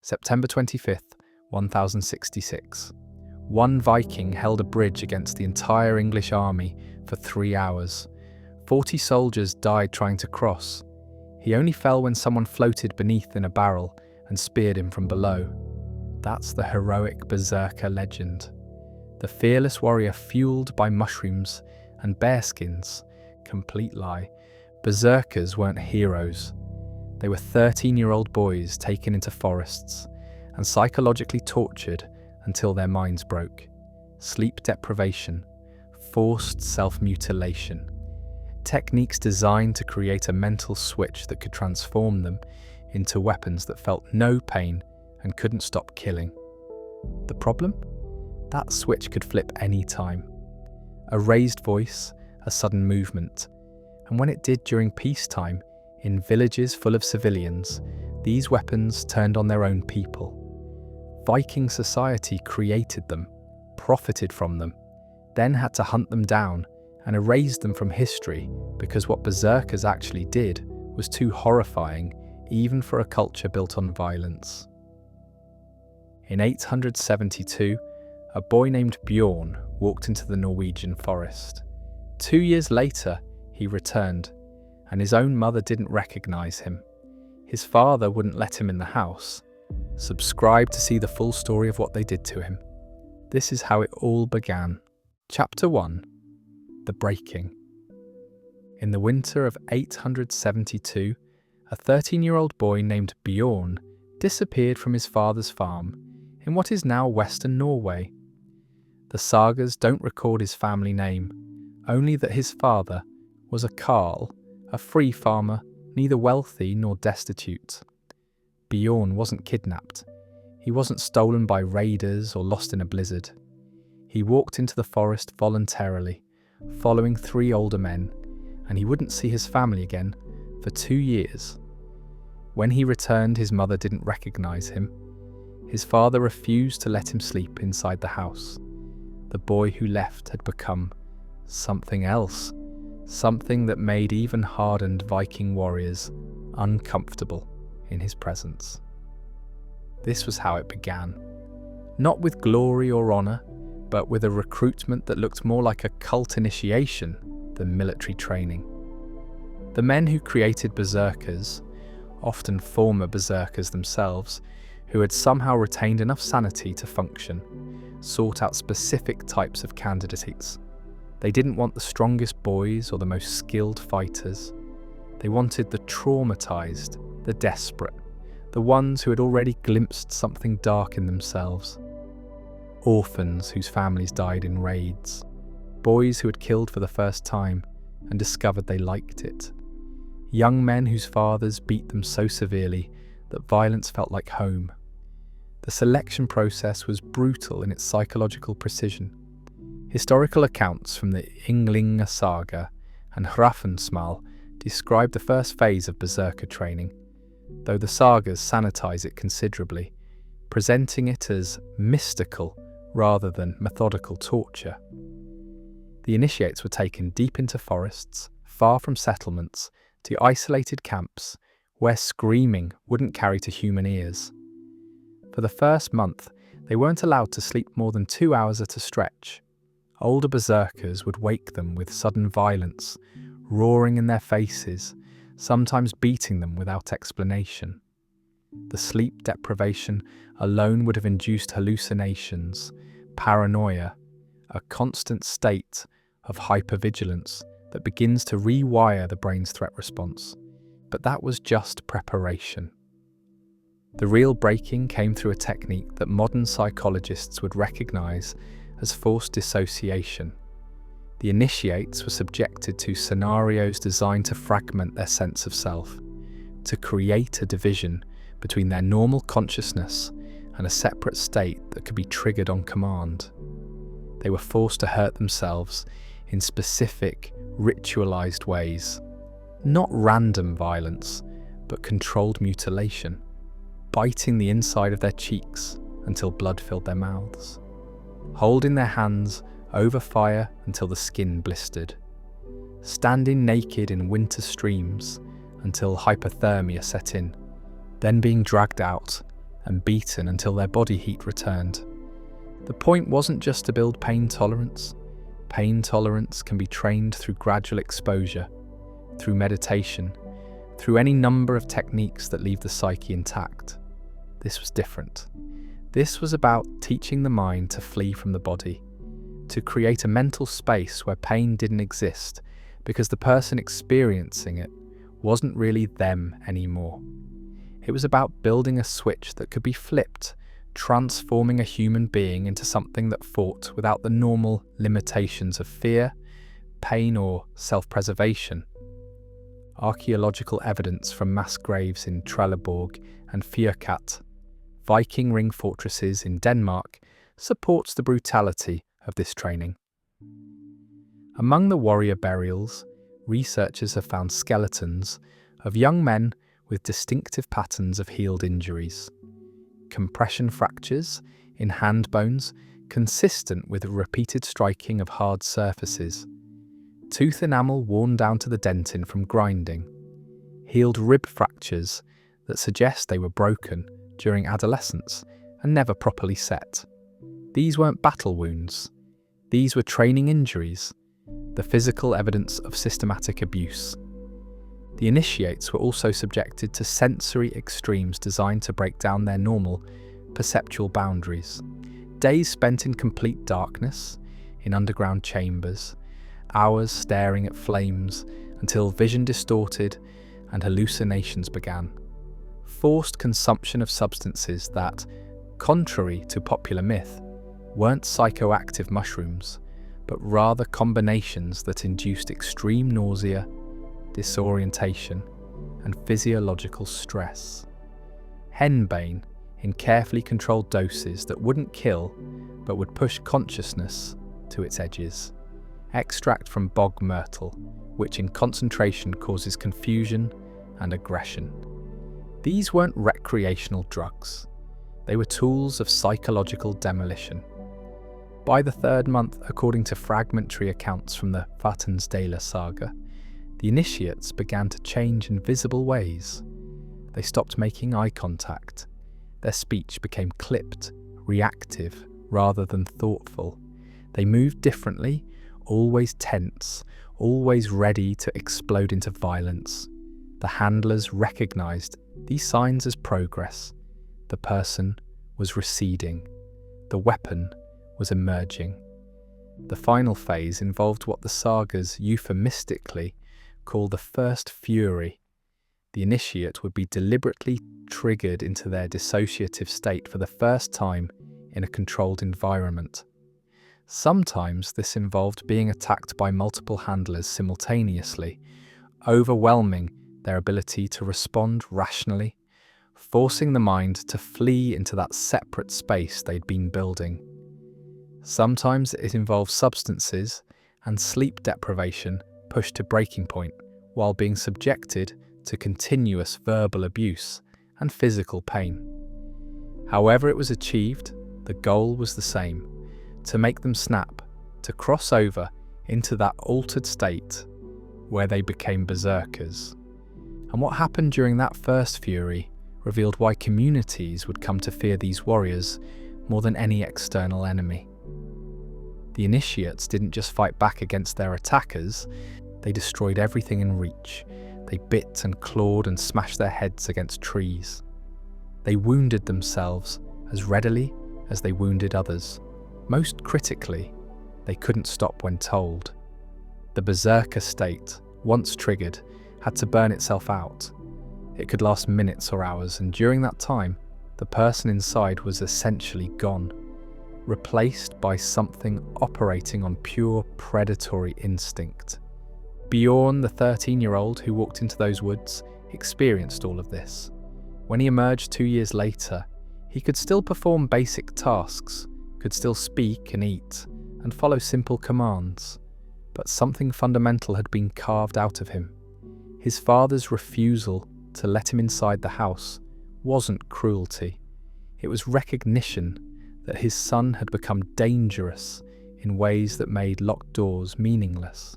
September 25th, 1066. One Viking held a bridge against the entire English army for 3 hours. 40 soldiers died trying to cross. He only fell when someone floated beneath in a barrel and speared him from below. That's the heroic berserker legend. The fearless warrior fueled by mushrooms and bearskins. Complete lie. Berserkers weren't heroes. They were 13-year-old boys taken into forests and psychologically tortured until their minds broke. Sleep deprivation, forced self-mutilation. Techniques designed to create a mental switch that could transform them into weapons that felt no pain and couldn't stop killing. The problem? That switch could flip any time. A raised voice, a sudden movement. And when it did during peacetime, in villages full of civilians, these weapons turned on their own people. Viking society created them, profited from them, then had to hunt them down and erase them from history because what berserkers actually did was too horrifying even for a culture built on violence. In 872, a boy named Bjorn walked into the Norwegian forest. 2 years later, he returned, and his own mother didn't recognize him. His father wouldn't let him in the house. Subscribe to see the full story of what they did to him. This is how it all began. Chapter 1. The Breaking. In the winter of 872, a 13-year-old boy named Bjorn disappeared from his father's farm in what is now Western Norway. The sagas don't record his family name, only that his father was a carl, a free farmer, neither wealthy nor destitute. Bjorn wasn't kidnapped. He wasn't stolen by raiders or lost in a blizzard. He walked into the forest voluntarily, following 3 older men, and he wouldn't see his family again for 2 years. When he returned, his mother didn't recognize him. His father refused to let him sleep inside the house. The boy who left had become something else, something that made even hardened Viking warriors uncomfortable in his presence. This was how it began. Not with glory or honor, but with a recruitment that looked more like a cult initiation than military training. The men who created berserkers, often former berserkers themselves, who had somehow retained enough sanity to function, sought out specific types of candidates. They didn't want the strongest boys or the most skilled fighters. They wanted the traumatized, the desperate, the ones who had already glimpsed something dark in themselves. Orphans whose families died in raids. Boys who had killed for the first time and discovered they liked it. Young men whose fathers beat them so severely that violence felt like home. The selection process was brutal in its psychological precision. Historical accounts from the Ynglinga saga and Hrafnsmal describe the first phase of berserker training, though the sagas sanitize it considerably, presenting it as mystical rather than methodical torture. The initiates were taken deep into forests, far from settlements, to isolated camps where screaming wouldn't carry to human ears. For the first month, they weren't allowed to sleep more than 2 hours at a stretch. Older berserkers would wake them with sudden violence, roaring in their faces, sometimes beating them without explanation. The sleep deprivation alone would have induced hallucinations, paranoia, a constant state of hypervigilance that begins to rewire the brain's threat response. But that was just preparation. The real breaking came through a technique that modern psychologists would recognize as forced dissociation. The initiates were subjected to scenarios designed to fragment their sense of self, to create a division between their normal consciousness and a separate state that could be triggered on command. They were forced to hurt themselves in specific, ritualized ways. Not random violence, but controlled mutilation, biting the inside of their cheeks until blood filled their mouths, holding their hands over fire until the skin blistered, standing naked in winter streams until hypothermia set in, then being dragged out and beaten until their body heat returned. The point wasn't just to build pain tolerance. Pain tolerance can be trained through gradual exposure, through meditation, through any number of techniques that leave the psyche intact. This was different. This was about teaching the mind to flee from the body, to create a mental space where pain didn't exist because the person experiencing it wasn't really them anymore. It was about building a switch that could be flipped, transforming a human being into something that fought without the normal limitations of fear, pain, or self-preservation. Archaeological evidence from mass graves in Trelleborg and Fyrkat, Viking ring fortresses in Denmark, supports the brutality of this training. Among the warrior burials, researchers have found skeletons of young men with distinctive patterns of healed injuries. Compression fractures in hand bones consistent with repeated striking of hard surfaces. Tooth enamel worn down to the dentin from grinding. Healed rib fractures that suggest they were broken during adolescence and never properly set. These weren't battle wounds. These were training injuries, the physical evidence of systematic abuse. The initiates were also subjected to sensory extremes designed to break down their normal perceptual boundaries. Days spent in complete darkness, in underground chambers, hours staring at flames until vision distorted and hallucinations began. Forced consumption of substances that, contrary to popular myth, weren't psychoactive mushrooms, but rather combinations that induced extreme nausea, disorientation, and physiological stress. Henbane in carefully controlled doses that wouldn't kill, but would push consciousness to its edges. Extract from bog myrtle, which in concentration causes confusion and aggression. These weren't recreational drugs. They were tools of psychological demolition. By the third month, according to fragmentary accounts from the Vatnsdæla saga, the initiates began to change in visible ways. They stopped making eye contact. Their speech became clipped, reactive, rather than thoughtful. They moved differently, always tense, always ready to explode into violence. The handlers recognized these signs as progress. The person was receding. The weapon was emerging. The final phase involved what the sagas euphemistically call the first fury. The initiate would be deliberately triggered into their dissociative state for the first time in a controlled environment. Sometimes this involved being attacked by multiple handlers simultaneously, overwhelming their ability to respond rationally, forcing the mind to flee into that separate space they'd been building. Sometimes it involved substances and sleep deprivation pushed to breaking point while being subjected to continuous verbal abuse and physical pain. However it was achieved, the goal was the same: to make them snap, to cross over into that altered state where they became berserkers. And what happened during that first fury revealed why communities would come to fear these warriors more than any external enemy. The initiates didn't just fight back against their attackers, they destroyed everything in reach. They bit and clawed and smashed their heads against trees. They wounded themselves as readily as they wounded others. Most critically, they couldn't stop when told. The berserker state, once triggered, had to burn itself out. It could last minutes or hours, and during that time, the person inside was essentially gone, replaced by something operating on pure predatory instinct. Bjorn, the 13-year-old who walked into those woods, experienced all of this. When he emerged 2 years later, he could still perform basic tasks, could still speak and eat, and follow simple commands. But something fundamental had been carved out of him. His father's refusal to let him inside the house wasn't cruelty. It was recognition that his son had become dangerous in ways that made locked doors meaningless.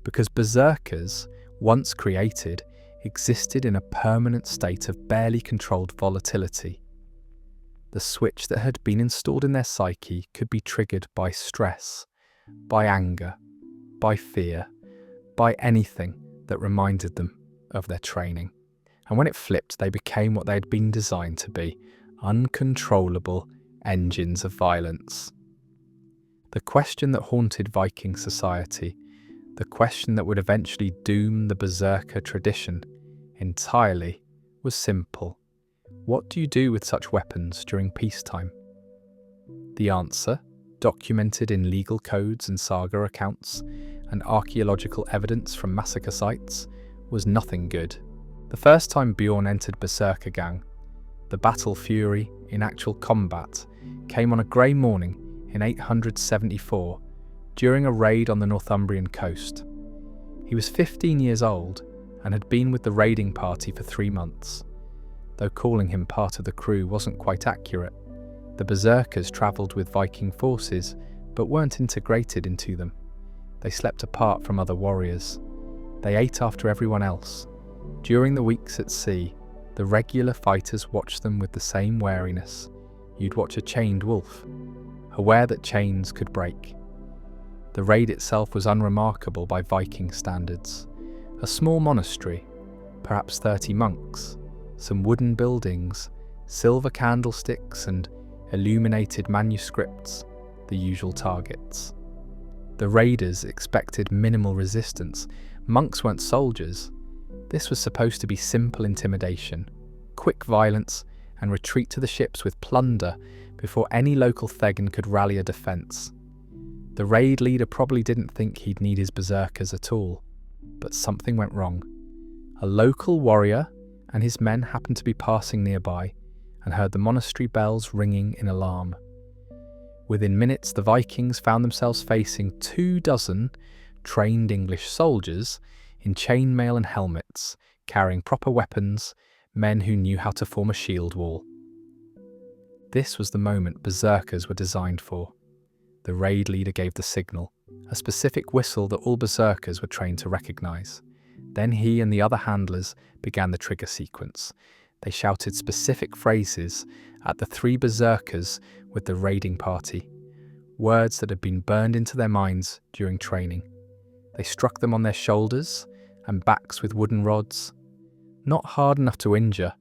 Because berserkers, once created, existed in a permanent state of barely controlled volatility. The switch that had been installed in their psyche could be triggered by stress, by anger, by fear, by anything that reminded them of their training. And when it flipped, they became what they had been designed to be, uncontrollable engines of violence. The question that haunted Viking society, the question that would eventually doom the berserker tradition entirely, was simple. What do you do with such weapons during peacetime? The answer, documented in legal codes and saga accounts and archaeological evidence from massacre sites, was nothing good. The first time Bjorn entered berserkergang, the battle fury in actual combat, came on a grey morning in 874 during a raid on the Northumbrian coast. He was 15 years old and had been with the raiding party for 3 months. Though calling him part of the crew wasn't quite accurate, the berserkers travelled with Viking forces but weren't integrated into them. They slept apart from other warriors. They ate after everyone else. During the weeks at sea, the regular fighters watched them with the same wariness you'd watch a chained wolf, aware that chains could break. The raid itself was unremarkable by Viking standards. A small monastery, perhaps 30 monks, some wooden buildings, silver candlesticks and illuminated manuscripts, the usual targets. The raiders expected minimal resistance. Monks weren't soldiers. This was supposed to be simple intimidation, quick violence, and retreat to the ships with plunder before any local Thegan could rally a defence. The raid leader probably didn't think he'd need his berserkers at all, but something went wrong. A local warrior and his men happened to be passing nearby and heard the monastery bells ringing in alarm. Within minutes, the Vikings found themselves facing 24 trained English soldiers in chainmail and helmets, carrying proper weapons, men who knew how to form a shield wall. This was the moment berserkers were designed for. The raid leader gave the signal, a specific whistle that all berserkers were trained to recognise. Then he and the other handlers began the trigger sequence. They shouted specific phrases at the 3 berserkers with the raiding party, words that had been burned into their minds during training. They struck them on their shoulders and backs with wooden rods, not hard enough to injure,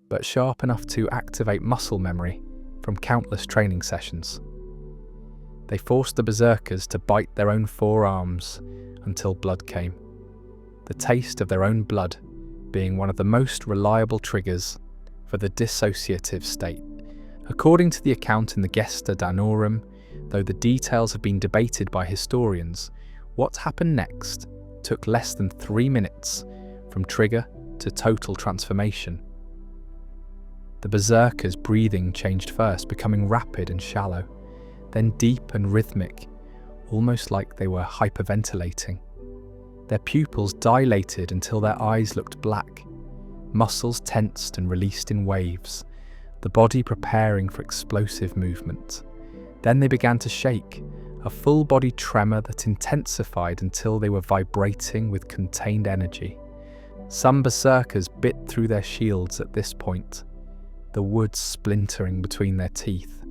but sharp enough to activate muscle memory from countless training sessions. They forced the berserkers to bite their own forearms until blood came, the taste of their own blood being one of the most reliable triggers for the dissociative state. According to the account in the Gesta Danorum, though the details have been debated by historians, what happened next took less than 3 minutes from trigger to total transformation. The berserkers' breathing changed first, becoming rapid and shallow, then deep and rhythmic, almost like they were hyperventilating. Their pupils dilated until their eyes looked black, muscles tensed and released in waves, the body preparing for explosive movement. Then they began to shake, a full-body tremor that intensified until they were vibrating with contained energy. Some berserkers bit through their shields at this point, the wood splintering between their teeth.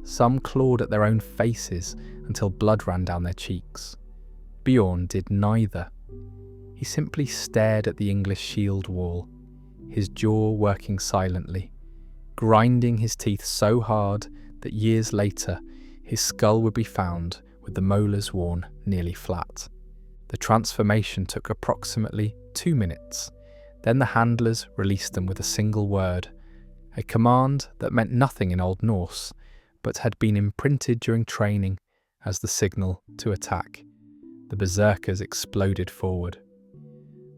Some clawed at their own faces until blood ran down their cheeks. Bjorn did neither. He simply stared at the English shield wall, his jaw working silently, grinding his teeth so hard that years later his skull would be found with the molars worn nearly flat. The transformation took approximately 2 minutes. Then the handlers released them with a single word, a command that meant nothing in Old Norse, but had been imprinted during training as the signal to attack. The berserkers exploded forward.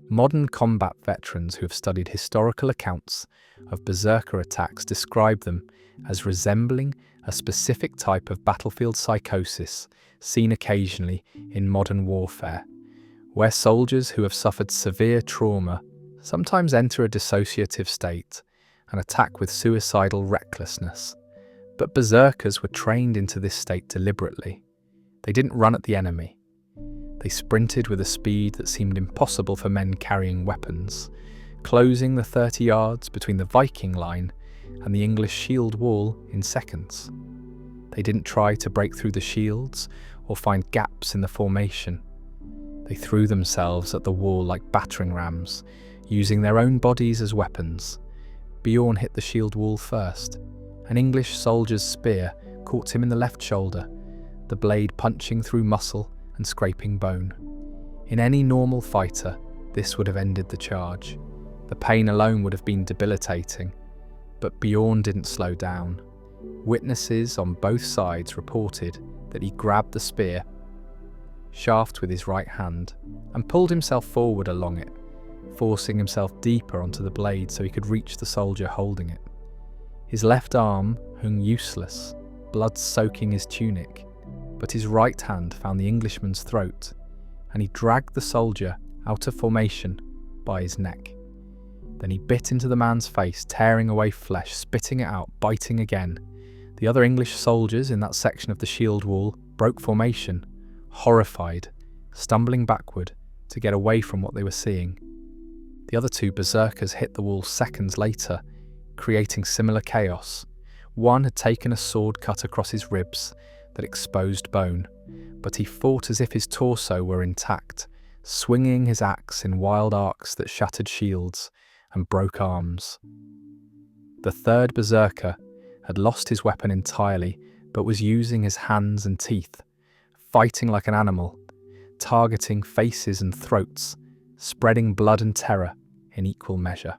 Modern combat veterans who have studied historical accounts of berserker attacks describe them as resembling a specific type of battlefield psychosis seen occasionally in modern warfare, where soldiers who have suffered severe trauma sometimes enter a dissociative state and attack with suicidal recklessness. But berserkers were trained into this state deliberately. They didn't run at the enemy. They sprinted with a speed that seemed impossible for men carrying weapons, closing the 30 yards between the Viking line and the English shield wall in seconds. They didn't try to break through the shields or find gaps in the formation. They threw themselves at the wall like battering rams, using their own bodies as weapons. Bjorn hit the shield wall first. An English soldier's spear caught him in the left shoulder, the blade punching through muscle and scraping bone. In any normal fighter, this would have ended the charge. The pain alone would have been debilitating. But Bjorn didn't slow down. Witnesses on both sides reported that he grabbed the spear shaft with his right hand and pulled himself forward along it, forcing himself deeper onto the blade so he could reach the soldier holding it. His left arm hung useless, blood soaking his tunic, but his right hand found the Englishman's throat, and he dragged the soldier out of formation by his neck. Then he bit into the man's face, tearing away flesh, spitting it out, biting again. The other English soldiers in that section of the shield wall broke formation, horrified, stumbling backward to get away from what they were seeing. The other two berserkers hit the wall seconds later, creating similar chaos. One had taken a sword cut across his ribs that exposed bone, but he fought as if his torso were intact, swinging his axe in wild arcs that shattered shields and broke arms. The third berserker had lost his weapon entirely, but was using his hands and teeth, fighting like an animal, targeting faces and throats, spreading blood and terror in equal measure.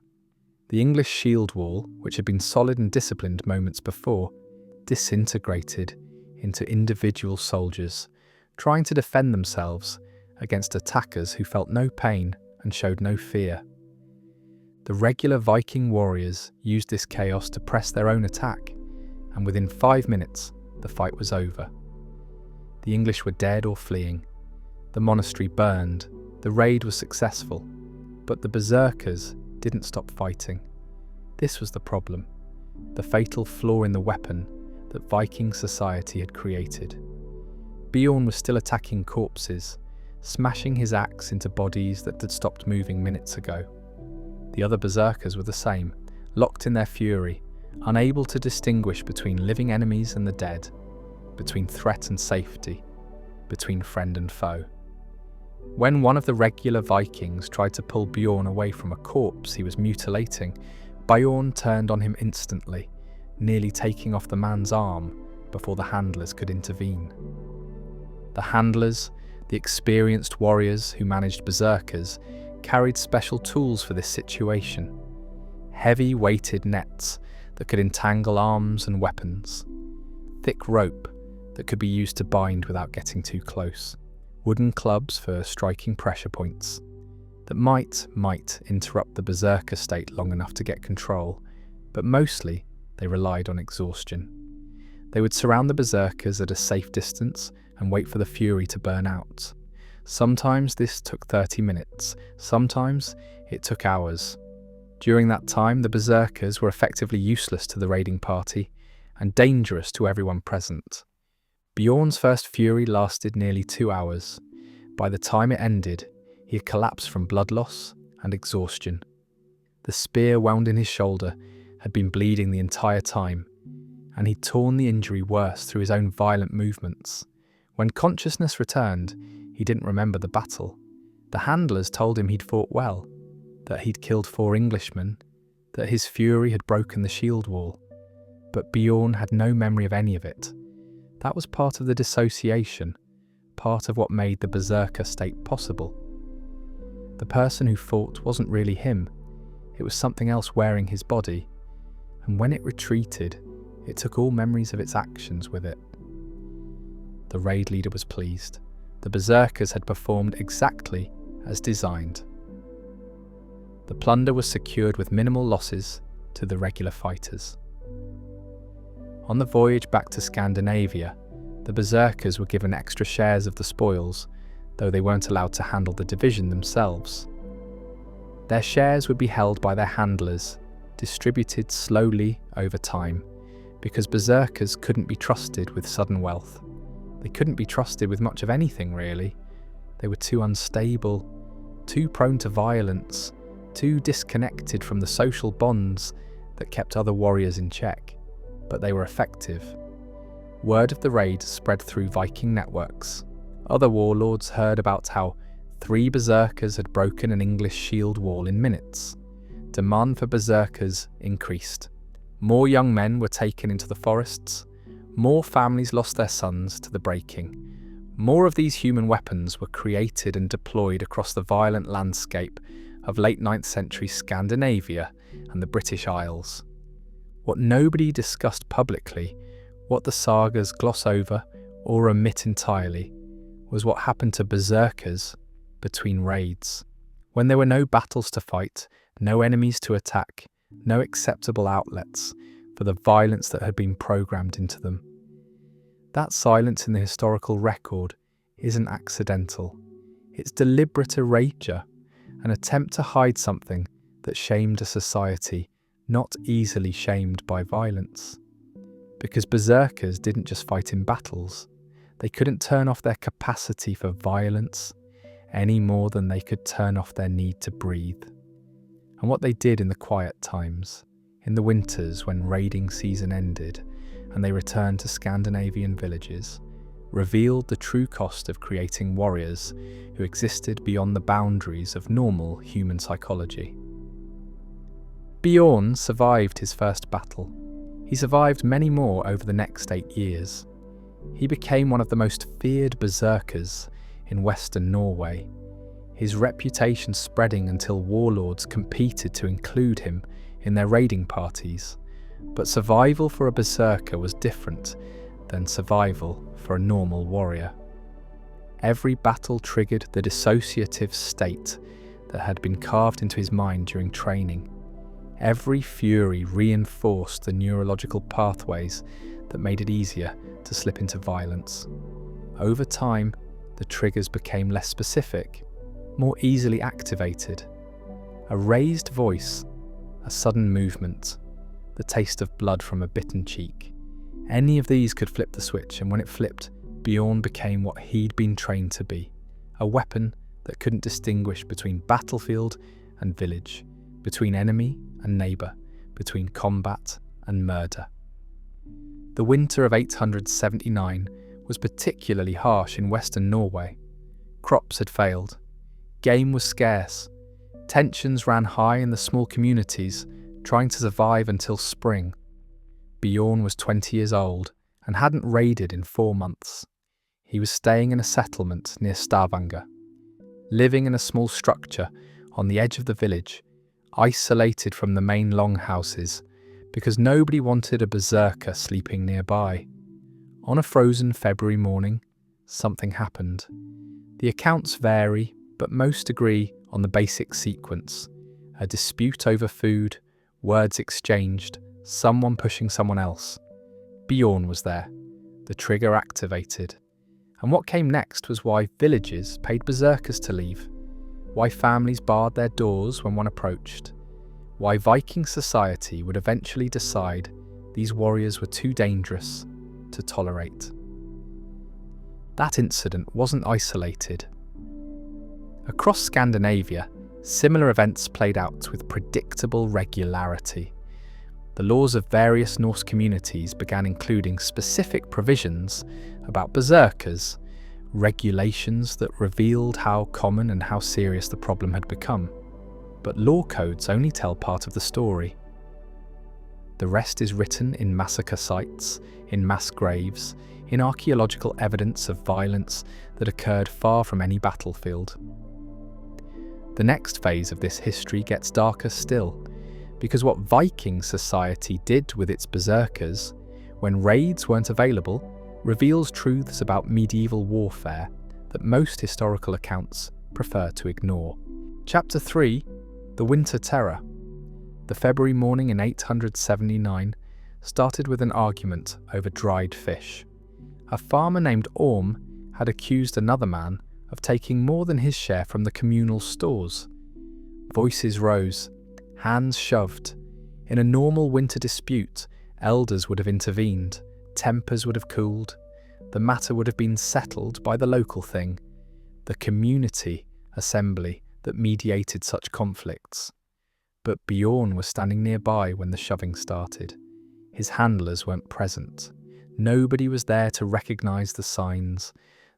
The English shield wall, which had been solid and disciplined moments before, disintegrated into individual soldiers, trying to defend themselves against attackers who felt no pain and showed no fear. The regular Viking warriors used this chaos to press their own attack, and within 5 minutes, the fight was over. The English were dead or fleeing. The monastery burned. The raid was successful. But the berserkers didn't stop fighting. This was the problem, the fatal flaw in the weapon that Viking society had created. Bjorn was still attacking corpses, smashing his axe into bodies that had stopped moving minutes ago. The other berserkers were the same, locked in their fury, unable to distinguish between living enemies and the dead, between threat and safety, between friend and foe. When one of the regular Vikings tried to pull Bjorn away from a corpse he was mutilating, Bjorn turned on him instantly, nearly taking off the man's arm before the handlers could intervene. The handlers, the experienced warriors who managed berserkers, carried special tools for this situation. Heavy weighted nets that could entangle arms and weapons. Thick rope that could be used to bind without getting too close. Wooden clubs for striking pressure points that might interrupt the berserker state long enough to get control, but mostly they relied on exhaustion. They would surround the berserkers at a safe distance and wait for the fury to burn out. Sometimes this took 30 minutes, sometimes it took hours. During that time, the berserkers were effectively useless to the raiding party and dangerous to everyone present. Bjorn's first fury lasted nearly 2 hours. By the time it ended, he had collapsed from blood loss and exhaustion. The spear wound in his shoulder had been bleeding the entire time, and he'd torn the injury worse through his own violent movements. When consciousness returned, he didn't remember the battle. The handlers told him he'd fought well, that he'd killed 4 Englishmen, that his fury had broken the shield wall. But Bjorn had no memory of any of it. That was part of the dissociation, part of what made the berserker state possible. The person who fought wasn't really him, it was something else wearing his body, and when it retreated, it took all memories of its actions with it. The raid leader was pleased. The berserkers had performed exactly as designed. The plunder was secured with minimal losses to the regular fighters. On the voyage back to Scandinavia, the berserkers were given extra shares of the spoils, though they weren't allowed to handle the division themselves. Their shares would be held by their handlers, distributed slowly over time, because berserkers couldn't be trusted with sudden wealth. They couldn't be trusted with much of anything, really. They were too unstable, too prone to violence, too disconnected from the social bonds that kept other warriors in check, but they were effective. Word of the raid spread through Viking networks. Other warlords heard about how 3 berserkers had broken an English shield wall in minutes. Demand for berserkers increased. More young men were taken into the forests. More families lost their sons to the breaking. More of these human weapons were created and deployed across the violent landscape of late 9th century Scandinavia and the British Isles. What nobody discussed publicly, what the sagas gloss over or omit entirely, was what happened to berserkers between raids. When there were no battles to fight, no enemies to attack, no acceptable outlets for the violence that had been programmed into them. That silence in the historical record isn't accidental. It's deliberate erasure, an attempt to hide something that shamed a society not easily shamed by violence. Because berserkers didn't just fight in battles, they couldn't turn off their capacity for violence any more than they could turn off their need to breathe. And what they did in the quiet times, in the winters when raiding season ended and they returned to Scandinavian villages, revealed the true cost of creating warriors who existed beyond the boundaries of normal human psychology. Bjorn survived his first battle. He survived many more over the next 8 years. He became one of the most feared berserkers in Western Norway, his reputation spreading until warlords competed to include him in their raiding parties. But survival for a berserker was different than survival for a normal warrior. Every battle triggered the dissociative state that had been carved into his mind during training. Every fury reinforced the neurological pathways that made it easier to slip into violence. Over time, the triggers became less specific, more easily activated. A raised voice, a sudden movement, the taste of blood from a bitten cheek. Any of these could flip the switch, and when it flipped, Bjorn became what he'd been trained to be, a weapon that couldn't distinguish between battlefield and village, between enemy and neighbour, between combat and murder. The winter of 879 was particularly harsh in western Norway. Crops had failed. Game was scarce. Tensions ran high in the small communities, trying to survive until spring. Bjorn was 20 years old and hadn't raided in 4 months. He was staying in a settlement near Stavanger, living in a small structure on the edge of the village, isolated from the main longhouses, because nobody wanted a berserker sleeping nearby. On a frozen February morning, something happened. The accounts vary, but most agree on the basic sequence: a dispute over food, words exchanged, someone pushing someone else. Bjorn was there. The trigger activated. And what came next was why villages paid berserkers to leave, why families barred their doors when one approached, why Viking society would eventually decide these warriors were too dangerous to tolerate. That incident wasn't isolated. Across Scandinavia, similar events played out with predictable regularity. The laws of various Norse communities began including specific provisions about berserkers, regulations that revealed how common and how serious the problem had become. But law codes only tell part of the story. The rest is written in massacre sites, in mass graves, in archaeological evidence of violence that occurred far from any battlefield. The next phase of this history gets darker still, because what Viking society did with its berserkers, when raids weren't available, reveals truths about medieval warfare that most historical accounts prefer to ignore. Chapter 3: The Winter Terror. The February morning in 879 started with an argument over dried fish. A farmer named Orm had accused another man of taking more than his share from the communal stores. Voices rose, hands shoved. In a normal winter dispute, elders would have intervened, tempers would have cooled, the matter would have been settled by the local thing, the community assembly that mediated such conflicts. But Bjorn was standing nearby when the shoving started. His handlers weren't present. Nobody was there to recognize the signs,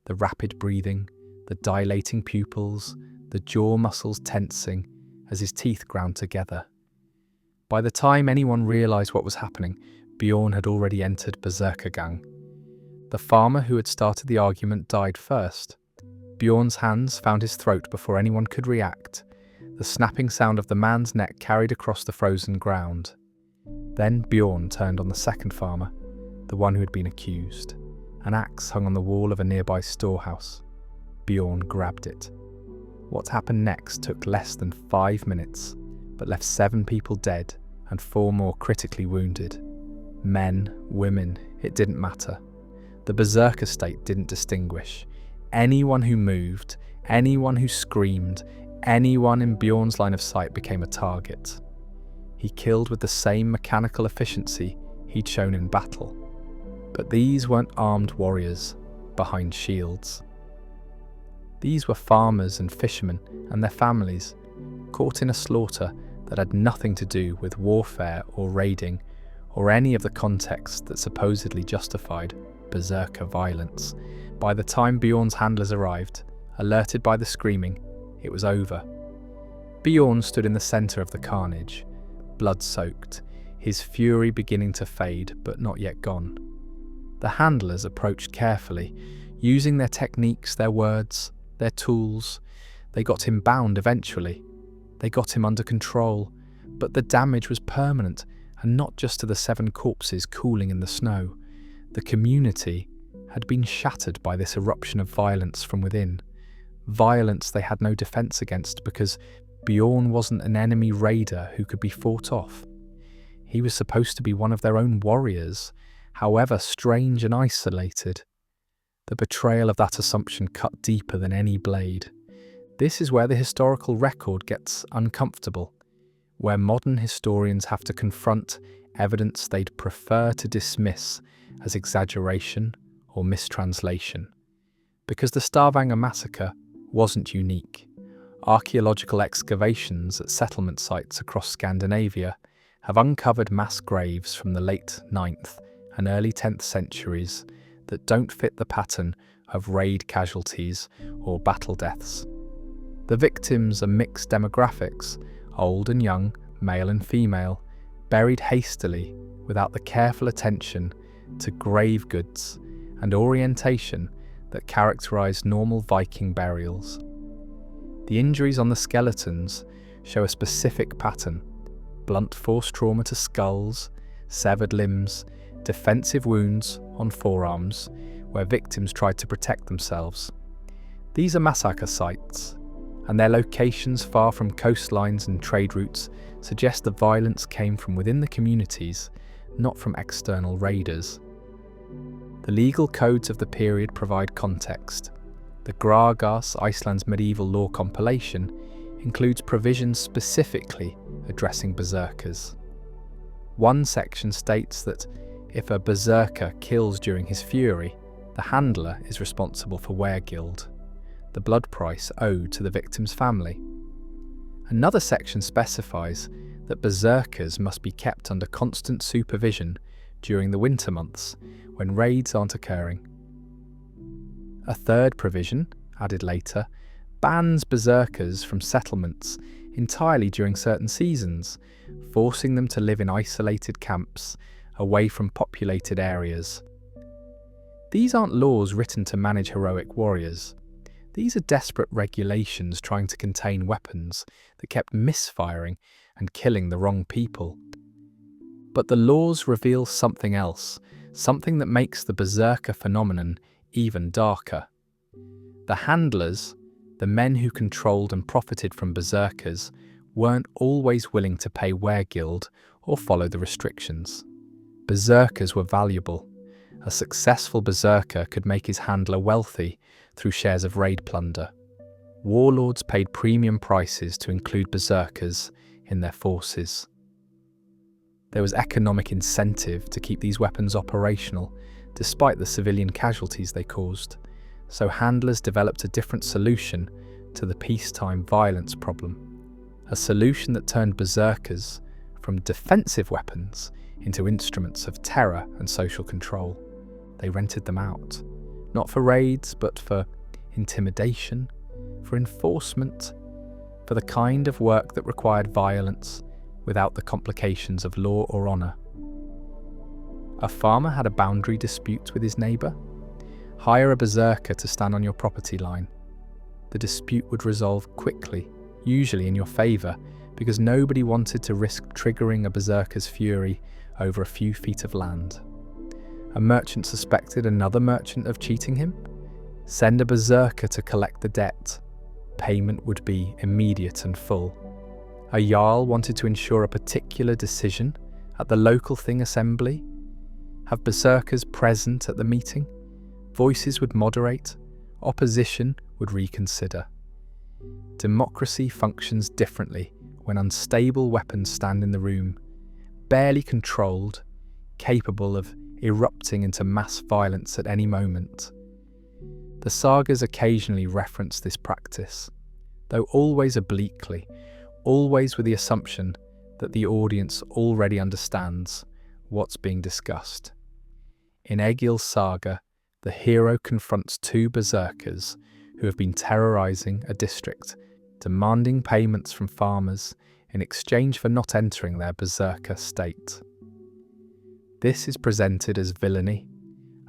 the rapid breathing, the dilating pupils, the jaw muscles tensing as his teeth ground together. By the time anyone realized what was happening, Bjorn had already entered berserkergang. The farmer who had started the argument died first. Bjorn's hands found his throat before anyone could react. The snapping sound of the man's neck carried across the frozen ground. Then Bjorn turned on the second farmer, the one who had been accused. An axe hung on the wall of a nearby storehouse. Bjorn grabbed it. What happened next took less than 5 minutes, but left 7 people dead and 4 more critically wounded. Men, women, it didn't matter. The berserker state didn't distinguish. Anyone who moved, anyone who screamed, anyone in Bjorn's line of sight became a target. He killed with the same mechanical efficiency he'd shown in battle. But these weren't armed warriors behind shields. These were farmers and fishermen and their families, caught in a slaughter that had nothing to do with warfare or raiding or any of the context that supposedly justified berserker violence. By the time Bjorn's handlers arrived, alerted by the screaming, it was over. Bjorn stood in the centre of the carnage, blood-soaked, his fury beginning to fade but not yet gone. The handlers approached carefully, using their techniques, their words, their tools. They got him bound eventually. They got him under control, but the damage was permanent, and not just to the 7 corpses cooling in the snow. The community had been shattered by this eruption of violence from within. Violence they had no defence against because Bjorn wasn't an enemy raider who could be fought off. He was supposed to be one of their own warriors, however strange and isolated. The betrayal of that assumption cut deeper than any blade. This is where the historical record gets uncomfortable, where modern historians have to confront evidence they'd prefer to dismiss as exaggeration or mistranslation. Because the Stavanger massacre wasn't unique. Archaeological excavations at settlement sites across Scandinavia have uncovered mass graves from the late 9th and early 10th centuries that don't fit the pattern of raid casualties or battle deaths. The victims are mixed demographics, old and young, male and female, buried hastily without the careful attention to grave goods and orientation that characterised normal Viking burials. The injuries on the skeletons show a specific pattern: blunt force trauma to skulls, severed limbs, defensive wounds on forearms where victims tried to protect themselves. These are massacre sites, and their locations far from coastlines and trade routes suggest the violence came from within the communities, not from external raiders. The legal codes of the period provide context. The Gragas, Iceland's medieval law compilation, includes provisions specifically addressing berserkers. One section states that if a berserker kills during his fury, the handler is responsible for weregild, the blood price owed to the victim's family. Another section specifies that berserkers must be kept under constant supervision during the winter months when raids aren't occurring. A third provision, added later, bans berserkers from settlements entirely during certain seasons, forcing them to live in isolated camps away from populated areas. These aren't laws written to manage heroic warriors. These are desperate regulations trying to contain weapons that kept misfiring and killing the wrong people. But the laws reveal something else, something that makes the berserker phenomenon even darker. The handlers, the men who controlled and profited from berserkers, weren't always willing to pay weregild or follow the restrictions. Berserkers were valuable. A successful berserker could make his handler wealthy through shares of raid plunder. Warlords paid premium prices to include berserkers in their forces. There was economic incentive to keep these weapons operational, despite the civilian casualties they caused, so handlers developed a different solution to the peacetime violence problem. a solution that turned berserkers from defensive weapons into instruments of terror and social control. They rented them out, not for raids, but for intimidation, for enforcement, for the kind of work that required violence without the complications of law or honour. A farmer had a boundary dispute with his neighbour. Hire a berserker to stand on your property line. The dispute would resolve quickly, usually in your favour, because nobody wanted to risk triggering a berserker's fury over a few feet of land. A merchant suspected another merchant of cheating him? Send a berserker to collect the debt. Payment would be immediate and full. A jarl wanted to ensure a particular decision at the local thing assembly? Have berserkers present at the meeting? Voices would moderate, opposition would reconsider. Democracy functions differently when unstable weapons stand in the room, barely controlled, capable of erupting into mass violence at any moment. The sagas occasionally reference this practice, though always obliquely, always with the assumption that the audience already understands what's being discussed. In Egil's saga, the hero confronts two berserkers who have been terrorizing a district, demanding payments from farmers in exchange for not entering their berserker state. This is presented as villainy,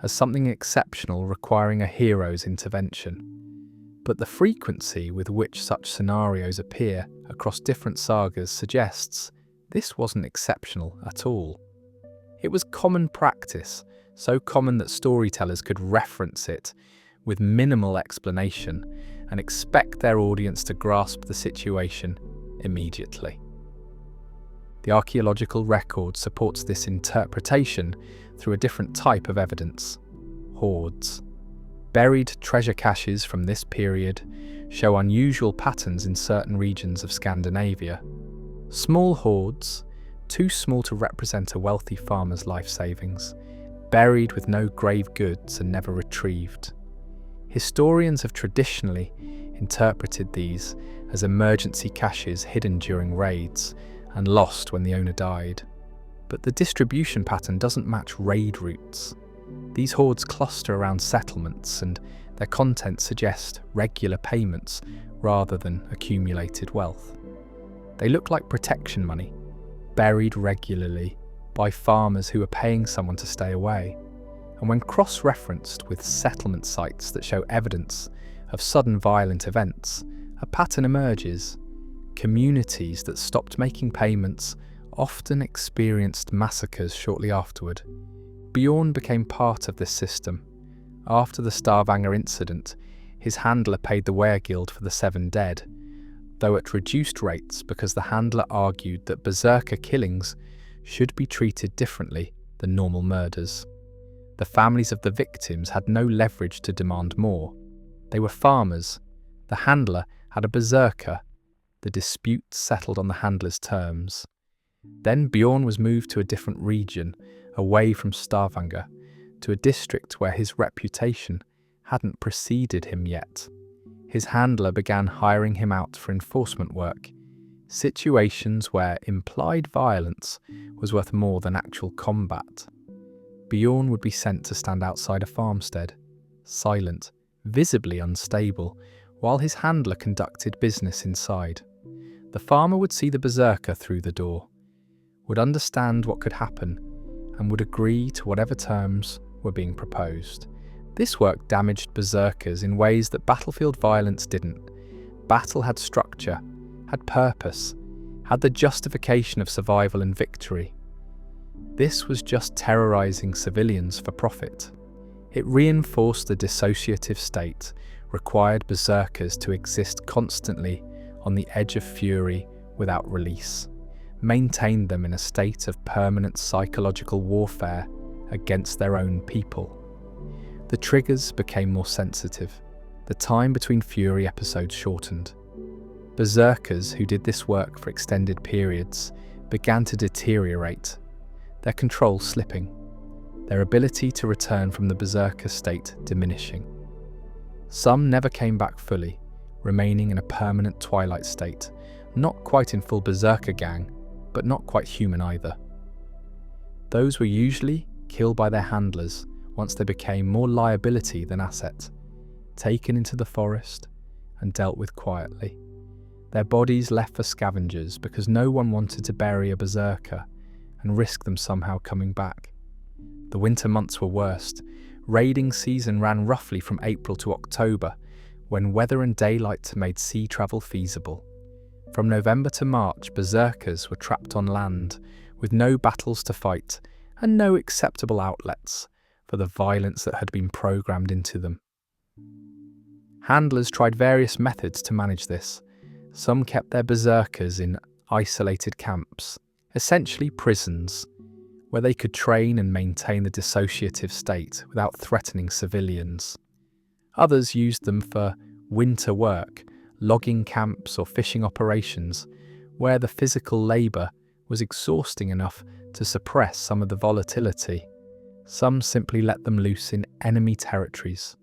as something exceptional requiring a hero's intervention. But the frequency with which such scenarios appear across different sagas suggests this wasn't exceptional at all. It was common practice, so common that storytellers could reference it with minimal explanation and expect their audience to grasp the situation immediately. The archaeological record supports this interpretation through a different type of evidence: hoards. Buried treasure caches from this period show unusual patterns in certain regions of Scandinavia. Small hoards, too small to represent a wealthy farmer's life savings, buried with no grave goods and never retrieved. Historians have traditionally interpreted these as emergency caches hidden during raids and lost when the owner died. But the distribution pattern doesn't match raid routes. These hoards cluster around settlements and their contents suggest regular payments rather than accumulated wealth. They look like protection money, buried regularly by farmers who are paying someone to stay away. And when cross-referenced with settlement sites that show evidence of sudden violent events, a pattern emerges. Communities that stopped making payments often experienced massacres shortly afterward. Bjorn became part of this system. After the Stavanger incident, his handler paid the weregild for the 7 dead, though at reduced rates because the handler argued that berserker killings should be treated differently than normal murders. The families of the victims had no leverage to demand more. They were farmers. The handler had a berserker. The dispute settled on the handler's terms. Then Bjorn was moved to a different region, away from Stavanger, to a district where his reputation hadn't preceded him yet. His handler began hiring him out for enforcement work, situations where implied violence was worth more than actual combat. Bjorn would be sent to stand outside a farmstead, silent, visibly unstable, while his handler conducted business inside. The farmer would see the berserker through the door, would understand what could happen, and would agree to whatever terms were being proposed. This work damaged berserkers in ways that battlefield violence didn't. Battle had structure, had purpose, had the justification of survival and victory. This was just terrorizing civilians for profit. It reinforced the dissociative state, required berserkers to exist constantly on the edge of fury without release, maintained them in a state of permanent psychological warfare against their own people. The triggers became more sensitive. The time between fury episodes shortened. Berserkers who did this work for extended periods began to deteriorate, their control slipping, their ability to return from the berserker state diminishing. Some never came back fully, remaining in a permanent twilight state, not quite in full berserkergang, but not quite human either. Those were usually killed by their handlers once they became more liability than asset, taken into the forest and dealt with quietly. Their bodies left for scavengers because no one wanted to bury a berserker and risk them somehow coming back. The winter months were worst. Raiding season ran roughly from April to October, when weather and daylight made sea travel feasible. From November to March, berserkers were trapped on land, with no battles to fight and no acceptable outlets for the violence that had been programmed into them. Handlers tried various methods to manage this. Some kept their berserkers in isolated camps, essentially prisons, where they could train and maintain the dissociative state without threatening civilians. Others used them for winter work, logging camps or fishing operations, where the physical labour was exhausting enough to suppress some of the volatility. Some simply let them loose in enemy territories,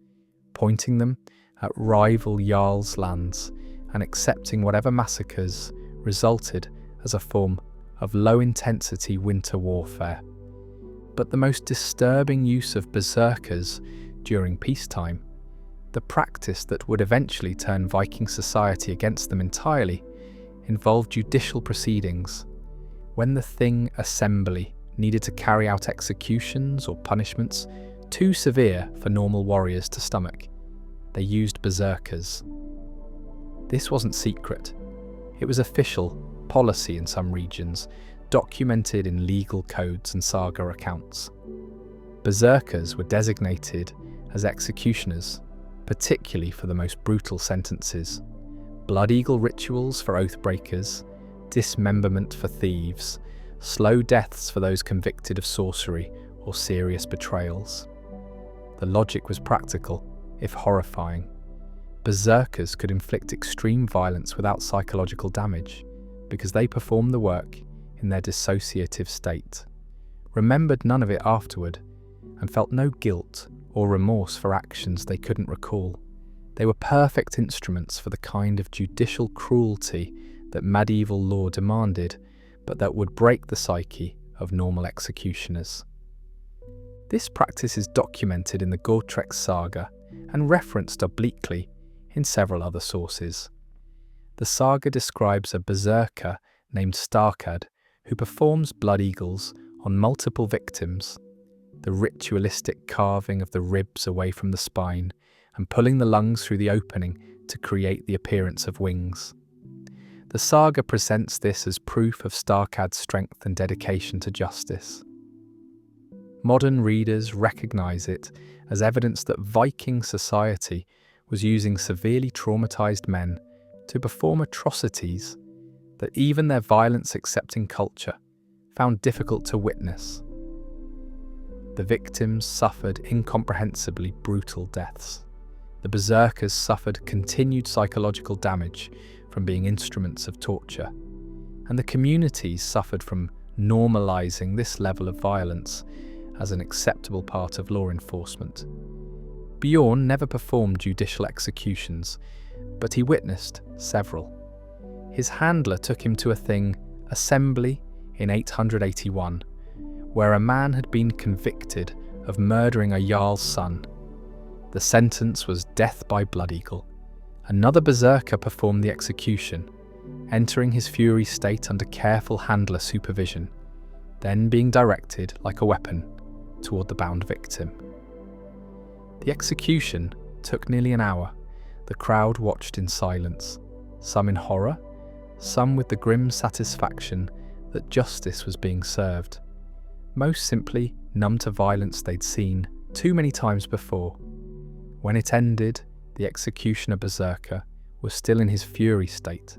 pointing them at rival jarls' lands and accepting whatever massacres resulted as a form of low-intensity winter warfare. But the most disturbing use of berserkers during peacetime, the practice that would eventually turn Viking society against them entirely, involved judicial proceedings. When the Thing assembly needed to carry out executions or punishments too severe for normal warriors to stomach, they used berserkers. This wasn't secret. It was official policy in some regions, documented in legal codes and saga accounts. Berserkers were designated as executioners, particularly for the most brutal sentences. Blood eagle rituals for oath-breakers, dismemberment for thieves, slow deaths for those convicted of sorcery or serious betrayals. The logic was practical, if horrifying. Berserkers could inflict extreme violence without psychological damage, because they performed the work in their dissociative state, remembered none of it afterward, and felt no guilt or remorse for actions they couldn't recall. They were perfect instruments for the kind of judicial cruelty that medieval law demanded, but that would break the psyche of normal executioners. This practice is documented in the Gortrek saga and referenced obliquely in several other sources. The saga describes a berserker named Starkad who performs blood eagles on multiple victims, the ritualistic carving of the ribs away from the spine and pulling the lungs through the opening to create the appearance of wings. The saga presents this as proof of Starkad's strength and dedication to justice. Modern readers recognise it as evidence that Viking society was using severely traumatised men to perform atrocities that even their violence-accepting culture found difficult to witness. The victims suffered incomprehensibly brutal deaths. The berserkers suffered continued psychological damage from being instruments of torture, and the communities suffered from normalising this level of violence as an acceptable part of law enforcement. Bjorn never performed judicial executions, but he witnessed several. His handler took him to a Thing assembly in 881, where a man had been convicted of murdering a jarl's son. The sentence was death by blood eagle. Another berserker performed the execution, entering his fury state under careful handler supervision, then being directed like a weapon toward the bound victim. The execution took nearly an hour. The crowd watched in silence, some in horror, some with the grim satisfaction that justice was being served, most simply numb to violence they'd seen too many times before. When it ended, the executioner berserker was still in his fury state,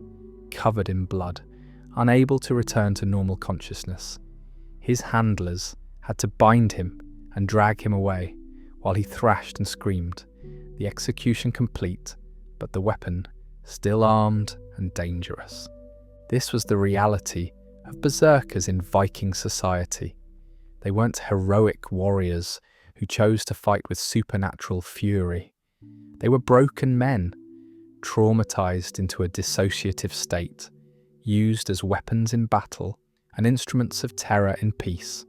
covered in blood, unable to return to normal consciousness. His handlers had to bind him and drag him away while he thrashed and screamed, the execution complete, but the weapon still armed and dangerous. This was the reality of berserkers in Viking society. They weren't heroic warriors who chose to fight with supernatural fury. They were broken men, traumatized into a dissociative state, used as weapons in battle and instruments of terror in peace,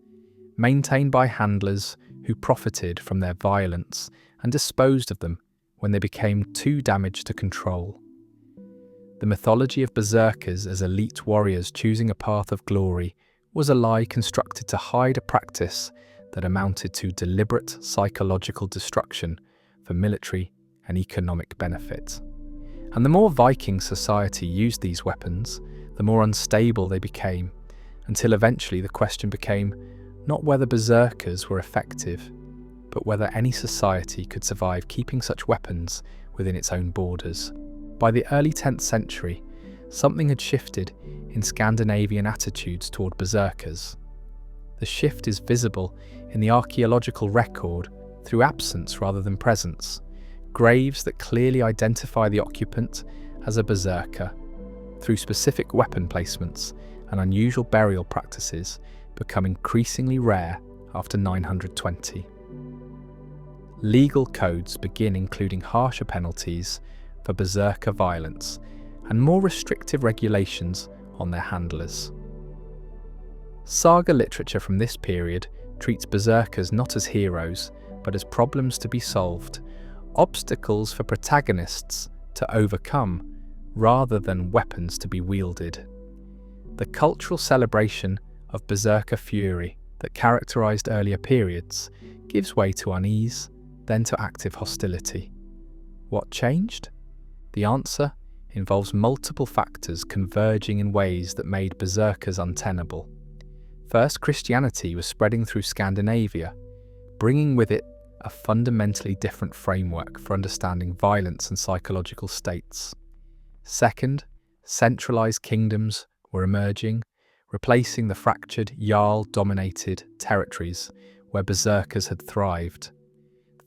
maintained by handlers who profited from their violence and disposed of them when they became too damaged to control. The mythology of berserkers as elite warriors choosing a path of glory was a lie constructed to hide a practice that amounted to deliberate psychological destruction for military and economic benefit. And the more Viking society used these weapons, the more unstable they became, until eventually the question became not whether berserkers were effective, but whether any society could survive keeping such weapons within its own borders. By the early 10th century, something had shifted in Scandinavian attitudes toward berserkers. The shift is visible in the archaeological record through absence rather than presence, graves that clearly identify the occupant as a berserker, through specific weapon placements and unusual burial practices become increasingly rare after 920. Legal codes begin including harsher penalties for berserker violence and more restrictive regulations on their handlers. Saga literature from this period treats berserkers not as heroes, but as problems to be solved, obstacles for protagonists to overcome, rather than weapons to be wielded. The cultural celebration of berserker fury that characterized earlier periods gives way to unease, then to active hostility. What changed? The answer involves multiple factors converging in ways that made berserkers untenable. First, Christianity was spreading through Scandinavia, bringing with it a fundamentally different framework for understanding violence and psychological states. Second, centralized kingdoms were emerging, replacing the fractured Jarl-dominated territories where berserkers had thrived.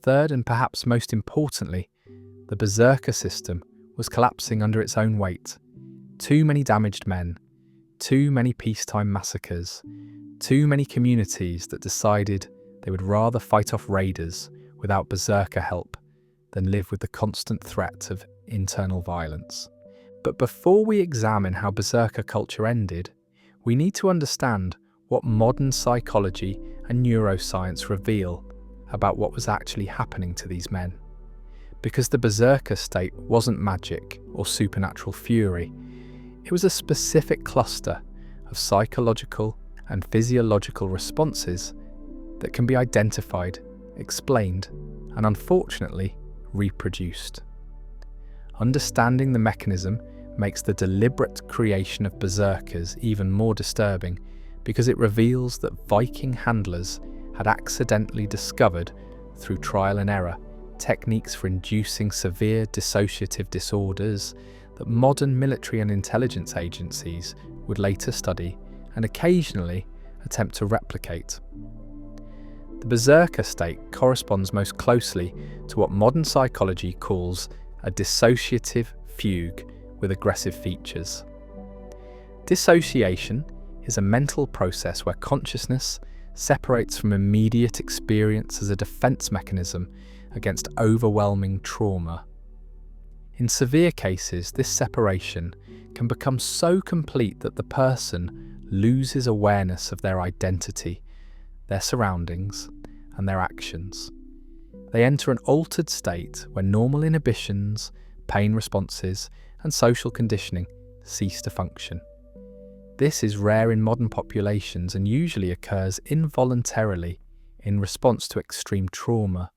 Third, and perhaps most importantly, the berserker system was collapsing under its own weight. Too many damaged men, too many peacetime massacres, too many communities that decided they would rather fight off raiders without berserker help than live with the constant threat of internal violence. But before we examine how berserker culture ended, we need to understand what modern psychology and neuroscience reveal about what was actually happening to these men. Because the berserker state wasn't magic or supernatural fury, it was a specific cluster of psychological and physiological responses that can be identified, explained, and unfortunately reproduced. Understanding the mechanism makes the deliberate creation of berserkers even more disturbing, because it reveals that Viking handlers had accidentally discovered, through trial and error, techniques for inducing severe dissociative disorders that modern military and intelligence agencies would later study and occasionally attempt to replicate. The berserker state corresponds most closely to what modern psychology calls a dissociative fugue with aggressive features. Dissociation is a mental process where consciousness separates from immediate experience as a defense mechanism against overwhelming trauma. In severe cases, this separation can become so complete that the person loses awareness of their identity, their surroundings, and their actions. They enter an altered state where normal inhibitions, pain responses, and social conditioning cease to function. This is rare in modern populations and usually occurs involuntarily in response to extreme trauma.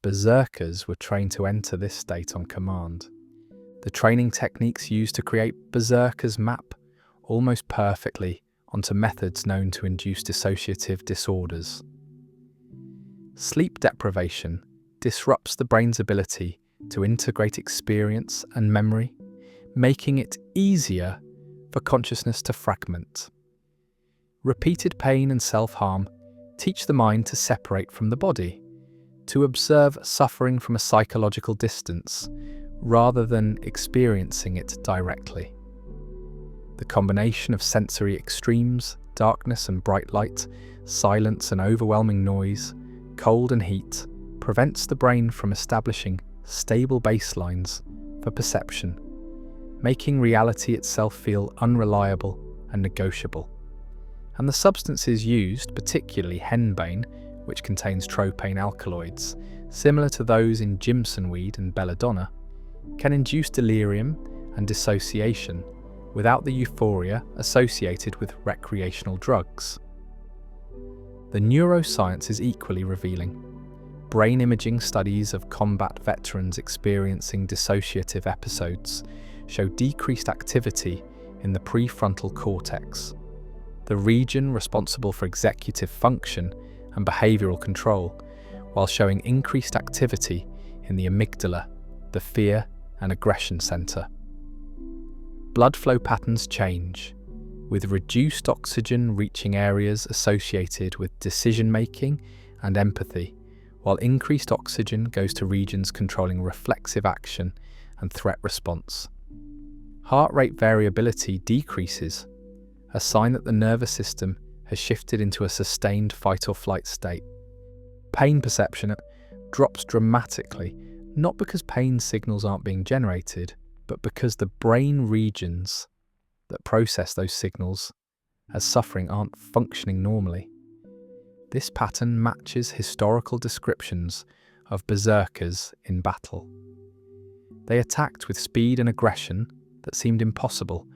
Berserkers were trained to enter this state on command. The training techniques used to create berserkers map almost perfectly onto methods known to induce dissociative disorders. Sleep deprivation disrupts the brain's ability to integrate experience and memory, making it easier for consciousness to fragment. Repeated pain and self-harm teach the mind to separate from the body, to observe suffering from a psychological distance rather than experiencing it directly. The combination of sensory extremes, darkness and bright light, silence and overwhelming noise, cold and heat, prevents the brain from establishing stable baselines for perception. making reality itself feel unreliable and negotiable. And the substances used, particularly henbane, which contains tropane alkaloids, similar to those in Jimson weed and belladonna, can induce delirium and dissociation without the euphoria associated with recreational drugs. The neuroscience is equally revealing. Brain imaging studies of combat veterans experiencing dissociative episodes show decreased activity in the prefrontal cortex, the region responsible for executive function and behavioral control, while showing increased activity in the amygdala, the fear and aggression center. Blood flow patterns change, with reduced oxygen reaching areas associated with decision-making and empathy, while increased oxygen goes to regions controlling reflexive action and threat response. Heart rate variability decreases, a sign that the nervous system has shifted into a sustained fight-or-flight state. Pain perception drops dramatically, not because pain signals aren't being generated, but because the brain regions that process those signals as suffering aren't functioning normally. This pattern matches historical descriptions of berserkers in battle. They attacked with speed and aggression that seemed impossible,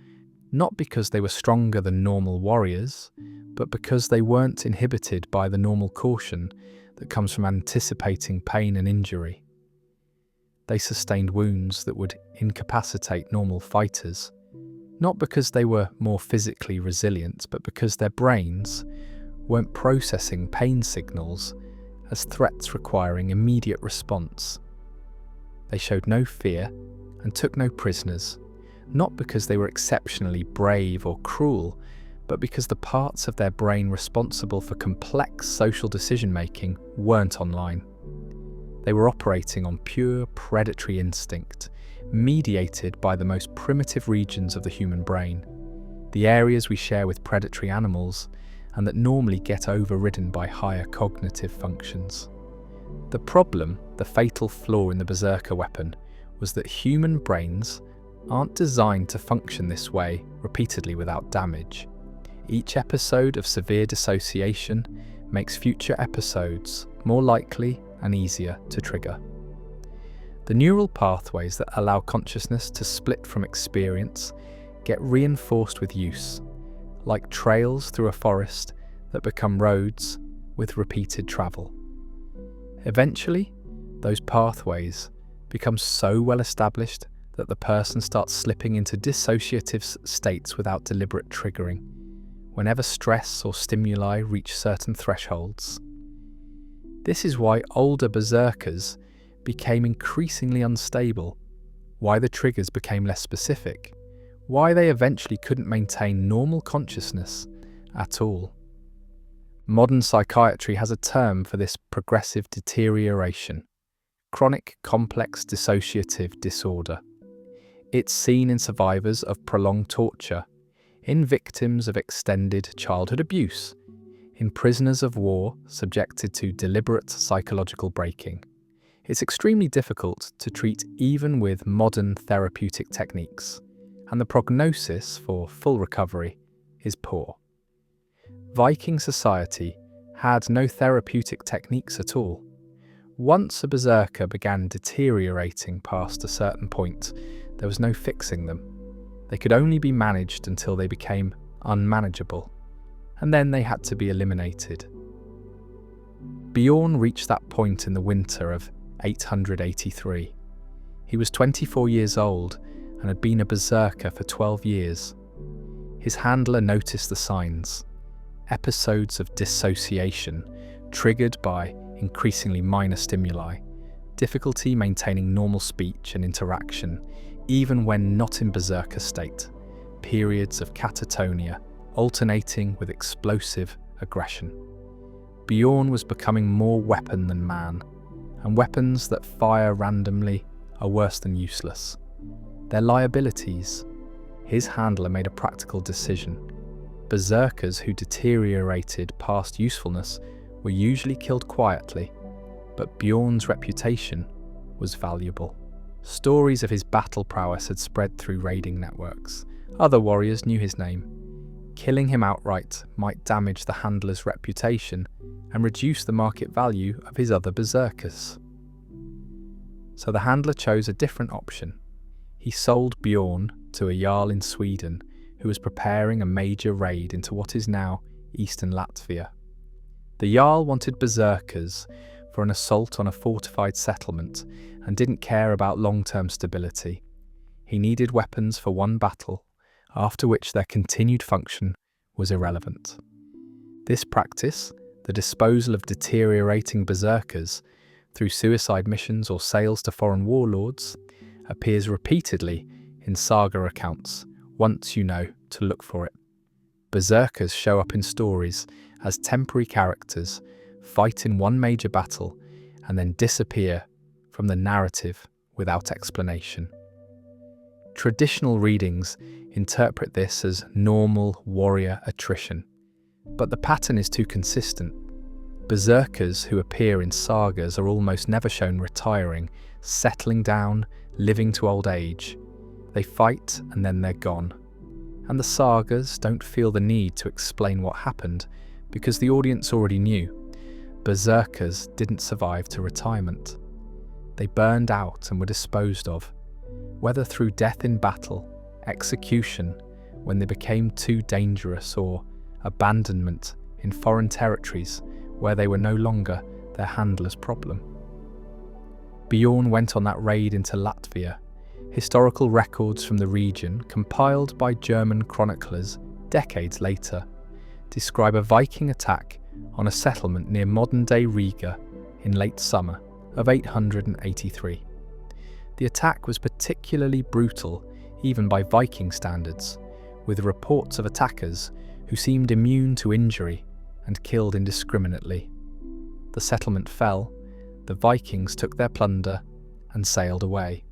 not because they were stronger than normal warriors, but because they weren't inhibited by the normal caution that comes from anticipating pain and injury. They sustained wounds that would incapacitate normal fighters, not because they were more physically resilient, but because their brains weren't processing pain signals as threats requiring immediate response. They showed no fear and took no prisoners, not because they were exceptionally brave or cruel, but because the parts of their brain responsible for complex social decision-making weren't online. They were operating on pure predatory instinct, mediated by the most primitive regions of the human brain, the areas we share with predatory animals and that normally get overridden by higher cognitive functions. The problem, the fatal flaw in the berserker weapon, was that human brains aren't designed to function this way repeatedly without damage. Each episode of severe dissociation makes future episodes more likely and easier to trigger. The neural pathways that allow consciousness to split from experience get reinforced with use, like trails through a forest that become roads with repeated travel. Eventually, those pathways become so well established that the person starts slipping into dissociative states without deliberate triggering, whenever stress or stimuli reach certain thresholds. This is why older berserkers became increasingly unstable, why the triggers became less specific, why they eventually couldn't maintain normal consciousness at all. Modern psychiatry has a term for this progressive deterioration: chronic complex dissociative disorder. It's seen in survivors of prolonged torture, in victims of extended childhood abuse, in prisoners of war subjected to deliberate psychological breaking. It's extremely difficult to treat even with modern therapeutic techniques, and the prognosis for full recovery is poor. Viking society had no therapeutic techniques at all. Once a berserker began deteriorating past a certain point, there was no fixing them. They could only be managed until they became unmanageable, and then they had to be eliminated. Bjorn reached that point in the winter of 883. He was 24 years old and had been a berserker for 12 years. His handler noticed the signs: episodes of dissociation triggered by increasingly minor stimuli, difficulty maintaining normal speech and interaction even when not in berserker state, periods of catatonia alternating with explosive aggression. Bjorn was becoming more weapon than man, and weapons that fire randomly are worse than useless. They're liabilities. His handler made a practical decision. Berserkers who deteriorated past usefulness were usually killed quietly, but Bjorn's reputation was valuable. Stories of his battle prowess had spread through raiding networks. Other warriors knew his name. Killing him outright might damage the handler's reputation and reduce the market value of his other berserkers. So the handler chose a different option. He sold Bjorn to a Jarl in Sweden who was preparing a major raid into what is now eastern Latvia. The Jarl wanted berserkers for an assault on a fortified settlement and didn't care about long-term stability. He needed weapons for one battle, after which their continued function was irrelevant. This practice, the disposal of deteriorating berserkers through suicide missions or sales to foreign warlords, appears repeatedly in saga accounts once you know to look for it. Berserkers show up in stories as temporary characters, fight in one major battle, and then disappear from the narrative without explanation. Traditional readings interpret this as normal warrior attrition, but the pattern is too consistent. Berserkers who appear in sagas are almost never shown retiring, settling down, living to old age. They fight and then they're gone. And the sagas don't feel the need to explain what happened because the audience already knew. Berserkers didn't survive to retirement. They burned out and were disposed of, whether through death in battle, execution when they became too dangerous, or abandonment in foreign territories where they were no longer their handler's problem. Bjorn went on that raid into Latvia. Historical records from the region, compiled by German chroniclers decades later, describe a Viking attack on a settlement near modern-day Riga in late summer of 883. The attack was particularly brutal, even by Viking standards, with reports of attackers who seemed immune to injury and killed indiscriminately. The settlement fell, the Vikings took their plunder and sailed away.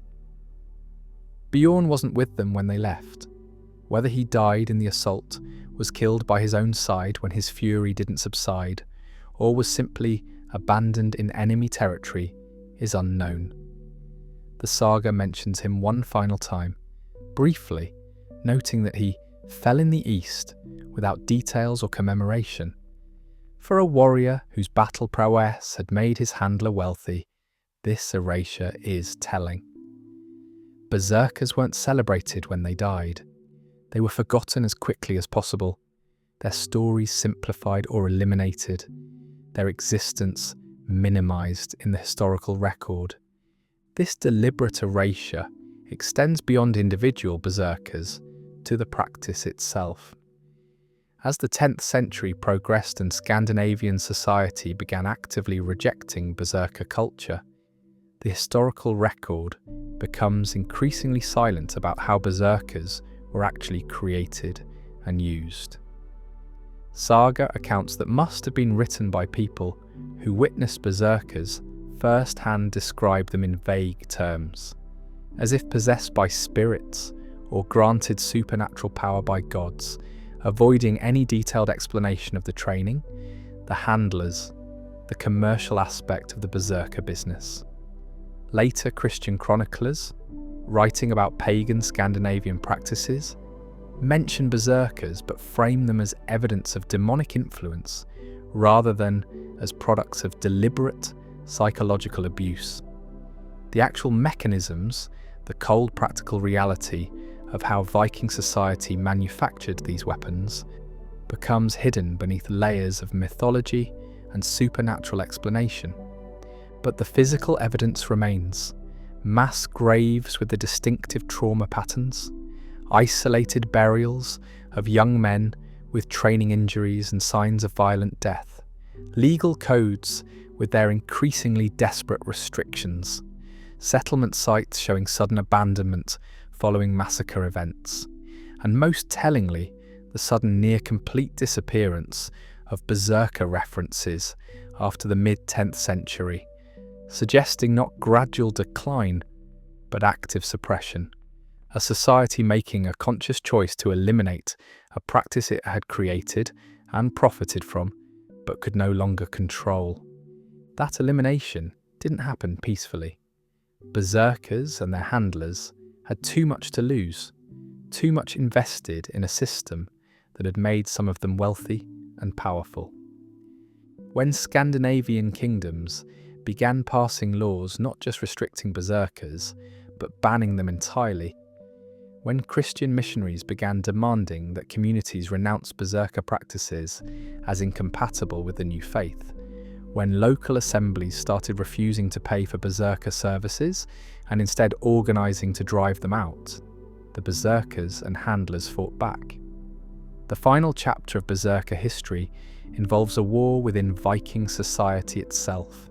Bjorn wasn't with them when they left. Whether he died in the assault, was killed by his own side when his fury didn't subside, or was simply abandoned in enemy territory, is unknown. The saga mentions him one final time, briefly, noting that he fell in the east without details or commemoration. For a warrior whose battle prowess had made his handler wealthy, this erasure is telling. Berserkers weren't celebrated when they died. They were forgotten as quickly as possible, their stories simplified or eliminated, their existence minimized in the historical record. This deliberate erasure extends beyond individual berserkers to the practice itself. As the 10th century progressed and Scandinavian society began actively rejecting berserker culture, the historical record becomes increasingly silent about how berserkers were actually created and used. Saga accounts that must have been written by people who witnessed berserkers first-hand describe them in vague terms, as if possessed by spirits or granted supernatural power by gods, avoiding any detailed explanation of the training, the handlers, the commercial aspect of the berserker business. Later Christian chroniclers, writing about pagan Scandinavian practices, mention berserkers but frame them as evidence of demonic influence rather than as products of deliberate psychological abuse. The actual mechanisms, the cold practical reality of how Viking society manufactured these weapons, becomes hidden beneath layers of mythology and supernatural explanation. But the physical evidence remains: mass graves with the distinctive trauma patterns, isolated burials of young men with training injuries and signs of violent death, legal codes with their increasingly desperate restrictions, settlement sites showing sudden abandonment following massacre events, and most tellingly, the sudden near-complete disappearance of berserker references after the mid-10th century, suggesting not gradual decline, but active suppression, a society making a conscious choice to eliminate a practice it had created and profited from, but could no longer control. That elimination didn't happen peacefully. Berserkers and their handlers had too much to lose, too much invested in a system that had made some of them wealthy and powerful. When Scandinavian kingdoms began passing laws not just restricting berserkers, but banning them entirely, when Christian missionaries began demanding that communities renounce berserker practices as incompatible with the new faith, when local assemblies started refusing to pay for berserker services and instead organising to drive them out, the berserkers and handlers fought back. The final chapter of berserker history involves a war within Viking society itself,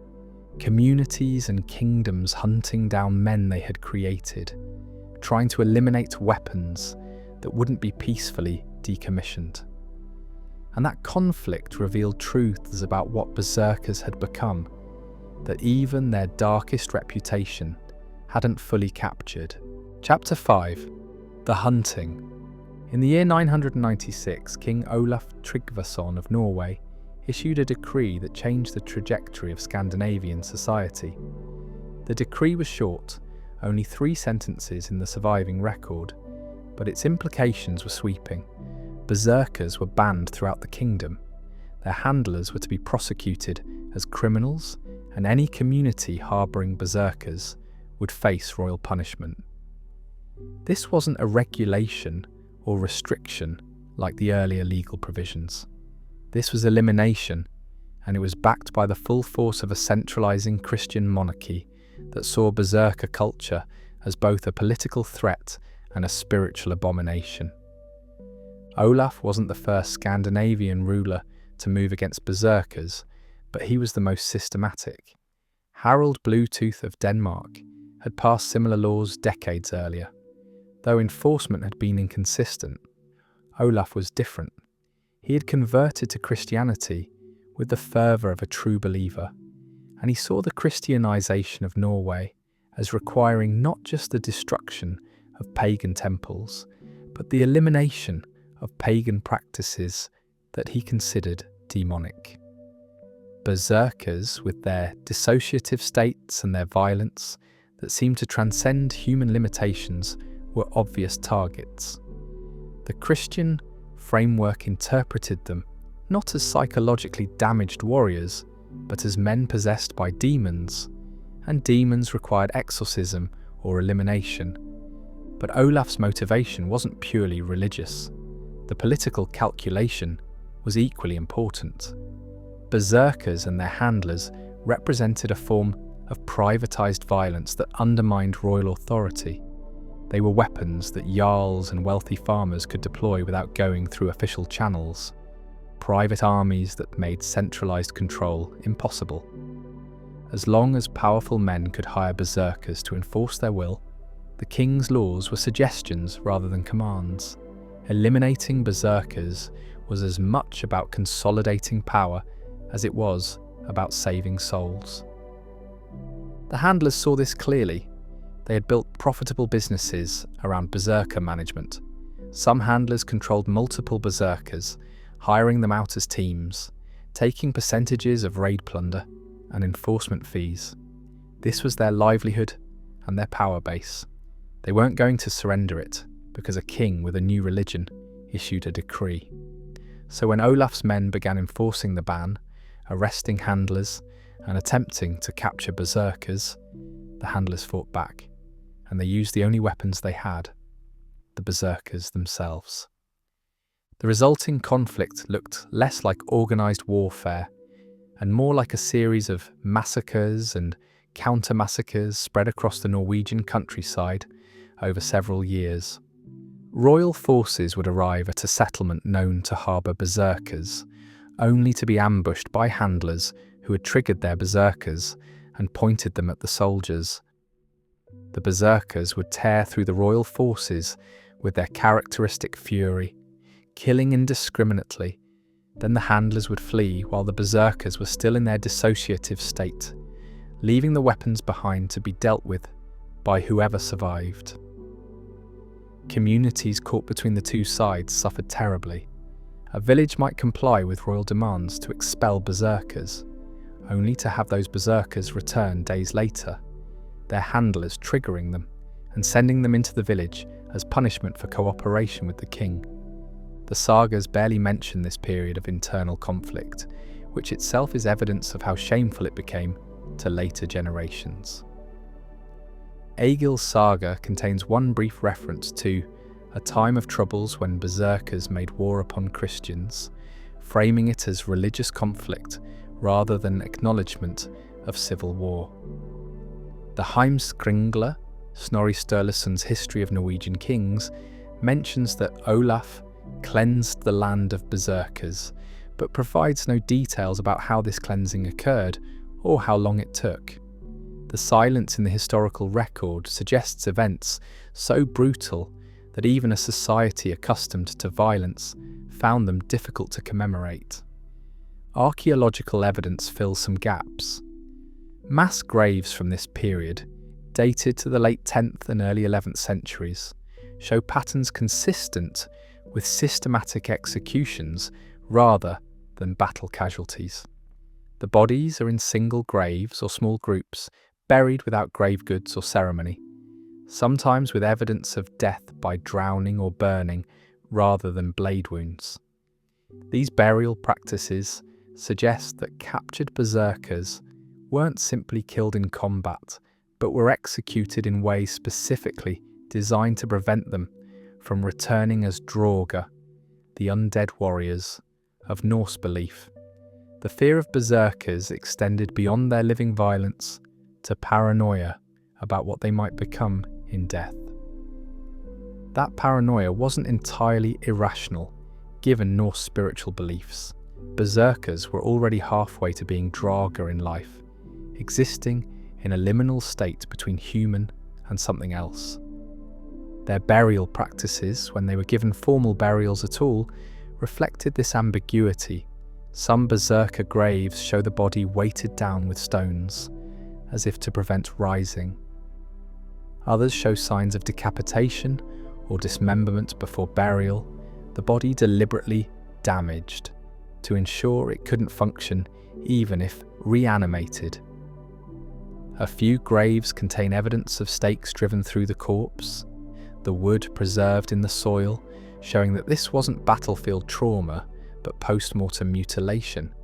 communities and kingdoms hunting down men they had created, trying to eliminate weapons that wouldn't be peacefully decommissioned. And that conflict revealed truths about what berserkers had become, that even their darkest reputation hadn't fully captured. Chapter 5. The Hunting. In the year 996, King Olaf Tryggvason of Norway issued a decree that changed the trajectory of Scandinavian society. The decree was short, only 3 sentences in the surviving record, but its implications were sweeping. Berserkers were banned throughout the kingdom. Their handlers were to be prosecuted as criminals, and any community harbouring berserkers would face royal punishment. This wasn't a regulation or restriction like the earlier legal provisions. This was elimination, and it was backed by the full force of a centralising Christian monarchy that saw berserker culture as both a political threat and a spiritual abomination. Olaf wasn't the first Scandinavian ruler to move against berserkers, but he was the most systematic. Harald Bluetooth of Denmark had passed similar laws decades earlier. Though enforcement had been inconsistent, Olaf was different. He had converted to Christianity with the fervour of a true believer, and he saw the Christianization of Norway as requiring not just the destruction of pagan temples, but the elimination of pagan practices that he considered demonic. Berserkers, with their dissociative states and their violence that seemed to transcend human limitations, were obvious targets. The Christian framework interpreted them not as psychologically damaged warriors, but as men possessed by demons, and demons required exorcism or elimination. But Olaf's motivation wasn't purely religious. The political calculation was equally important. Berserkers and their handlers represented a form of privatized violence that undermined royal authority. They were weapons that jarls and wealthy farmers could deploy without going through official channels, private armies that made centralized control impossible. As long as powerful men could hire berserkers to enforce their will, the king's laws were suggestions rather than commands. Eliminating berserkers was as much about consolidating power as it was about saving souls. The handlers saw this clearly. They had built profitable businesses around berserker management. Some handlers controlled multiple berserkers, hiring them out as teams, taking percentages of raid plunder and enforcement fees. This was their livelihood and their power base. They weren't going to surrender it because a king with a new religion issued a decree. So when Olaf's men began enforcing the ban, arresting handlers and attempting to capture berserkers, the handlers fought back, and they used the only weapons they had, the berserkers themselves. The resulting conflict looked less like organised warfare and more like a series of massacres and counter-massacres spread across the Norwegian countryside over several years. Royal forces would arrive at a settlement known to harbour berserkers, only to be ambushed by handlers who had triggered their berserkers and pointed them at the soldiers. The berserkers would tear through the royal forces with their characteristic fury, killing indiscriminately. Then the handlers would flee while the berserkers were still in their dissociative state, leaving the weapons behind to be dealt with by whoever survived. Communities caught between the two sides suffered terribly. A village might comply with royal demands to expel berserkers, only to have those berserkers return days later. their handlers triggering them and sending them into the village as punishment for cooperation with the king. The sagas barely mention this period of internal conflict, which itself is evidence of how shameful it became to later generations. Egil's saga contains one brief reference to a time of troubles when berserkers made war upon Christians, framing it as religious conflict rather than acknowledgement of civil war. The Heimskringla, Snorri Sturluson's History of Norwegian Kings, mentions that Olaf cleansed the land of berserkers, but provides no details about how this cleansing occurred or how long it took. The silence in the historical record suggests events so brutal that even a society accustomed to violence found them difficult to commemorate. Archaeological evidence fills some gaps. Mass graves from this period, dated to the late 10th and early 11th centuries, show patterns consistent with systematic executions rather than battle casualties. The bodies are in single graves or small groups, buried without grave goods or ceremony, sometimes with evidence of death by drowning or burning rather than blade wounds. These burial practices suggest that captured berserkers weren't simply killed in combat, but were executed in ways specifically designed to prevent them from returning as Draugr, the undead warriors of Norse belief. The fear of berserkers extended beyond their living violence to paranoia about what they might become in death. That paranoia wasn't entirely irrational, given Norse spiritual beliefs. Berserkers were already halfway to being Draugr in life, existing in a liminal state between human and something else. Their burial practices, when they were given formal burials at all, reflected this ambiguity. Some berserker graves show the body weighted down with stones, as if to prevent rising. Others show signs of decapitation or dismemberment before burial, the body deliberately damaged to ensure it couldn't function even if reanimated. A few graves contain evidence of stakes driven through the corpse, the wood preserved in the soil, showing that this wasn't battlefield trauma but post-mortem mutilation,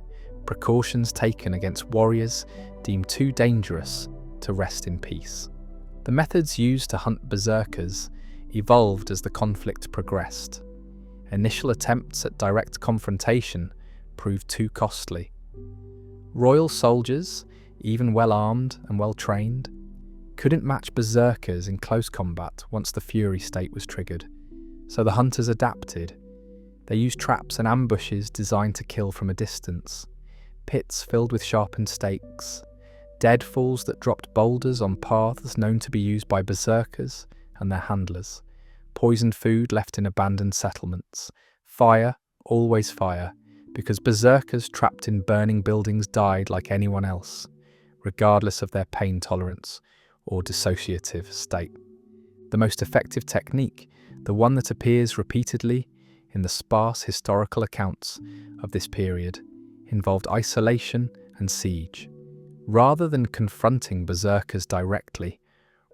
precautions taken against warriors deemed too dangerous to rest in peace. The methods used to hunt berserkers evolved as the conflict progressed. Initial attempts at direct confrontation proved too costly. Royal soldiers, even well-armed and well-trained, couldn't match berserkers in close combat once the fury state was triggered, so the hunters adapted. They used traps and ambushes designed to kill from a distance, pits filled with sharpened stakes, deadfalls that dropped boulders on paths known to be used by berserkers and their handlers, poisoned food left in abandoned settlements, fire, always fire, because berserkers trapped in burning buildings died like anyone else, regardless of their pain tolerance or dissociative state. The most effective technique, the one that appears repeatedly in the sparse historical accounts of this period, involved isolation and siege. Rather than confronting berserkers directly,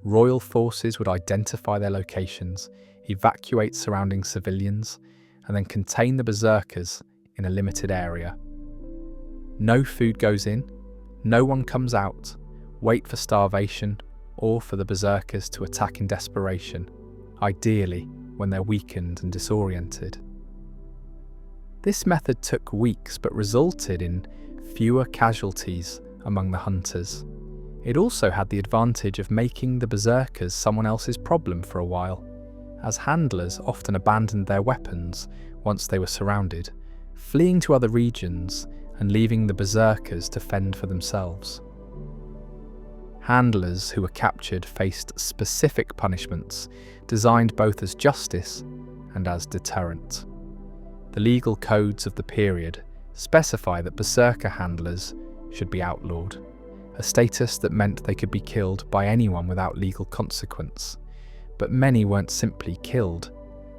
royal forces would identify their locations, evacuate surrounding civilians, and then contain the berserkers in a limited area. No food goes in, no one comes out, wait for starvation or for the berserkers to attack in desperation, ideally when they're weakened and disoriented. This method took weeks but resulted in fewer casualties among the hunters. It also had the advantage of making the berserkers someone else's problem for a while, as handlers often abandoned their weapons once they were surrounded, fleeing to other regions and leaving the berserkers to fend for themselves. Handlers who were captured faced specific punishments, designed both as justice and as deterrent. The legal codes of the period specify that berserker handlers should be outlawed, a status that meant they could be killed by anyone without legal consequence. But many weren't simply killed.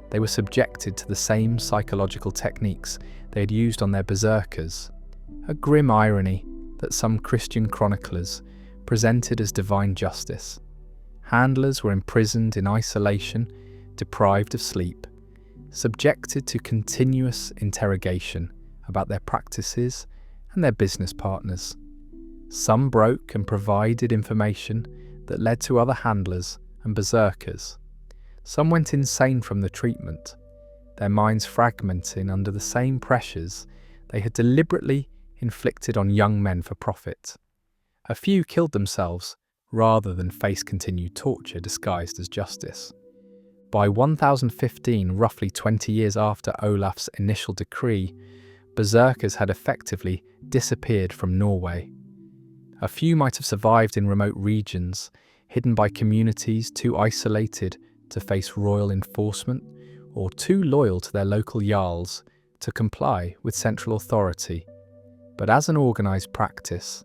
They were subjected to the same psychological techniques they had used on their berserkers, a grim irony that some Christian chroniclers presented as divine justice. Handlers were imprisoned in isolation, deprived of sleep, subjected to continuous interrogation about their practices and their business partners. Some broke and provided information that led to other handlers and berserkers. Some went insane from the treatment, their minds fragmenting under the same pressures they had deliberately inflicted on young men for profit. A few killed themselves rather than face continued torture disguised as justice. By 1015, roughly 20 years after Olaf's initial decree, berserkers had effectively disappeared from Norway. A few might have survived in remote regions, hidden by communities too isolated to face royal enforcement or too loyal to their local jarls to comply with central authority. But as an organised practice,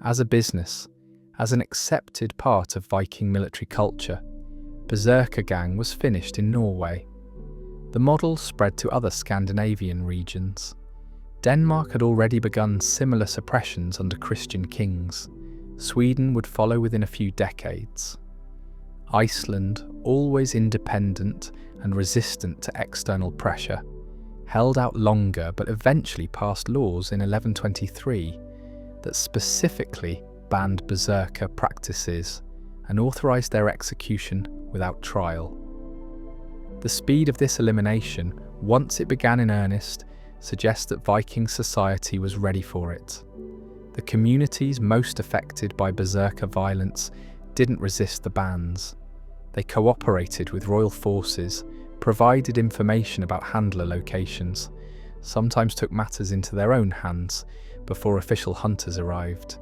as a business, as an accepted part of Viking military culture, berserkergang was finished in Norway. The model spread to other Scandinavian regions. Denmark had already begun similar suppressions under Christian kings. Sweden would follow within a few decades. Iceland, always independent and resistant to external pressure, held out longer but eventually passed laws in 1123 that specifically banned berserker practices and authorised their execution without trial. The speed of this elimination, once it began in earnest, suggests that Viking society was ready for it. The communities most affected by berserker violence didn't resist the bans. They cooperated with royal forces, provided information about handler locations, sometimes took matters into their own hands before official hunters arrived.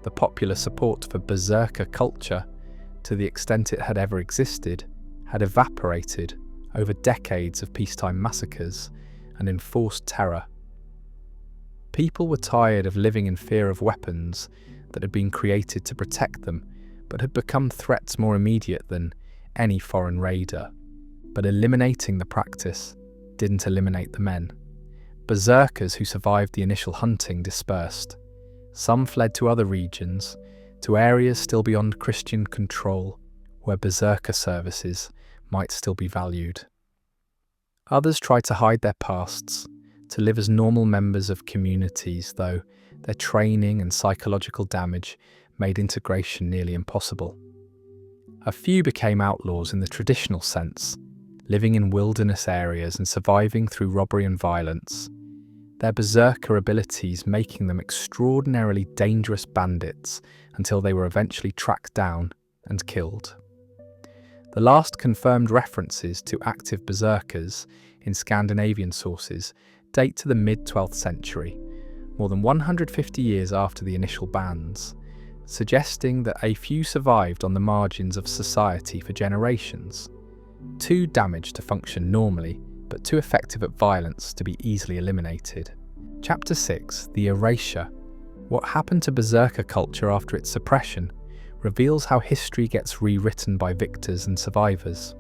The popular support for berserker culture, to the extent it had ever existed, had evaporated over decades of peacetime massacres and enforced terror. People were tired of living in fear of weapons that had been created to protect them, but had become threats more immediate than any foreign raider. But eliminating the practice didn't eliminate the men. Berserkers who survived the initial hunting dispersed. Some fled to other regions, to areas still beyond Christian control, where berserker services might still be valued. Others tried to hide their pasts, to live as normal members of communities, though their training and psychological damage made integration nearly impossible. A few became outlaws in the traditional sense, living in wilderness areas and surviving through robbery and violence, their berserker abilities making them extraordinarily dangerous bandits until they were eventually tracked down and killed. The last confirmed references to active berserkers in Scandinavian sources date to the mid-12th century, more than 150 years after the initial bans, suggesting that a few survived on the margins of society for generations, too damaged to function normally, but too effective at violence to be easily eliminated. Chapter 6, The Erasure. What happened to berserker culture after its suppression reveals how history gets rewritten by victors and survivors.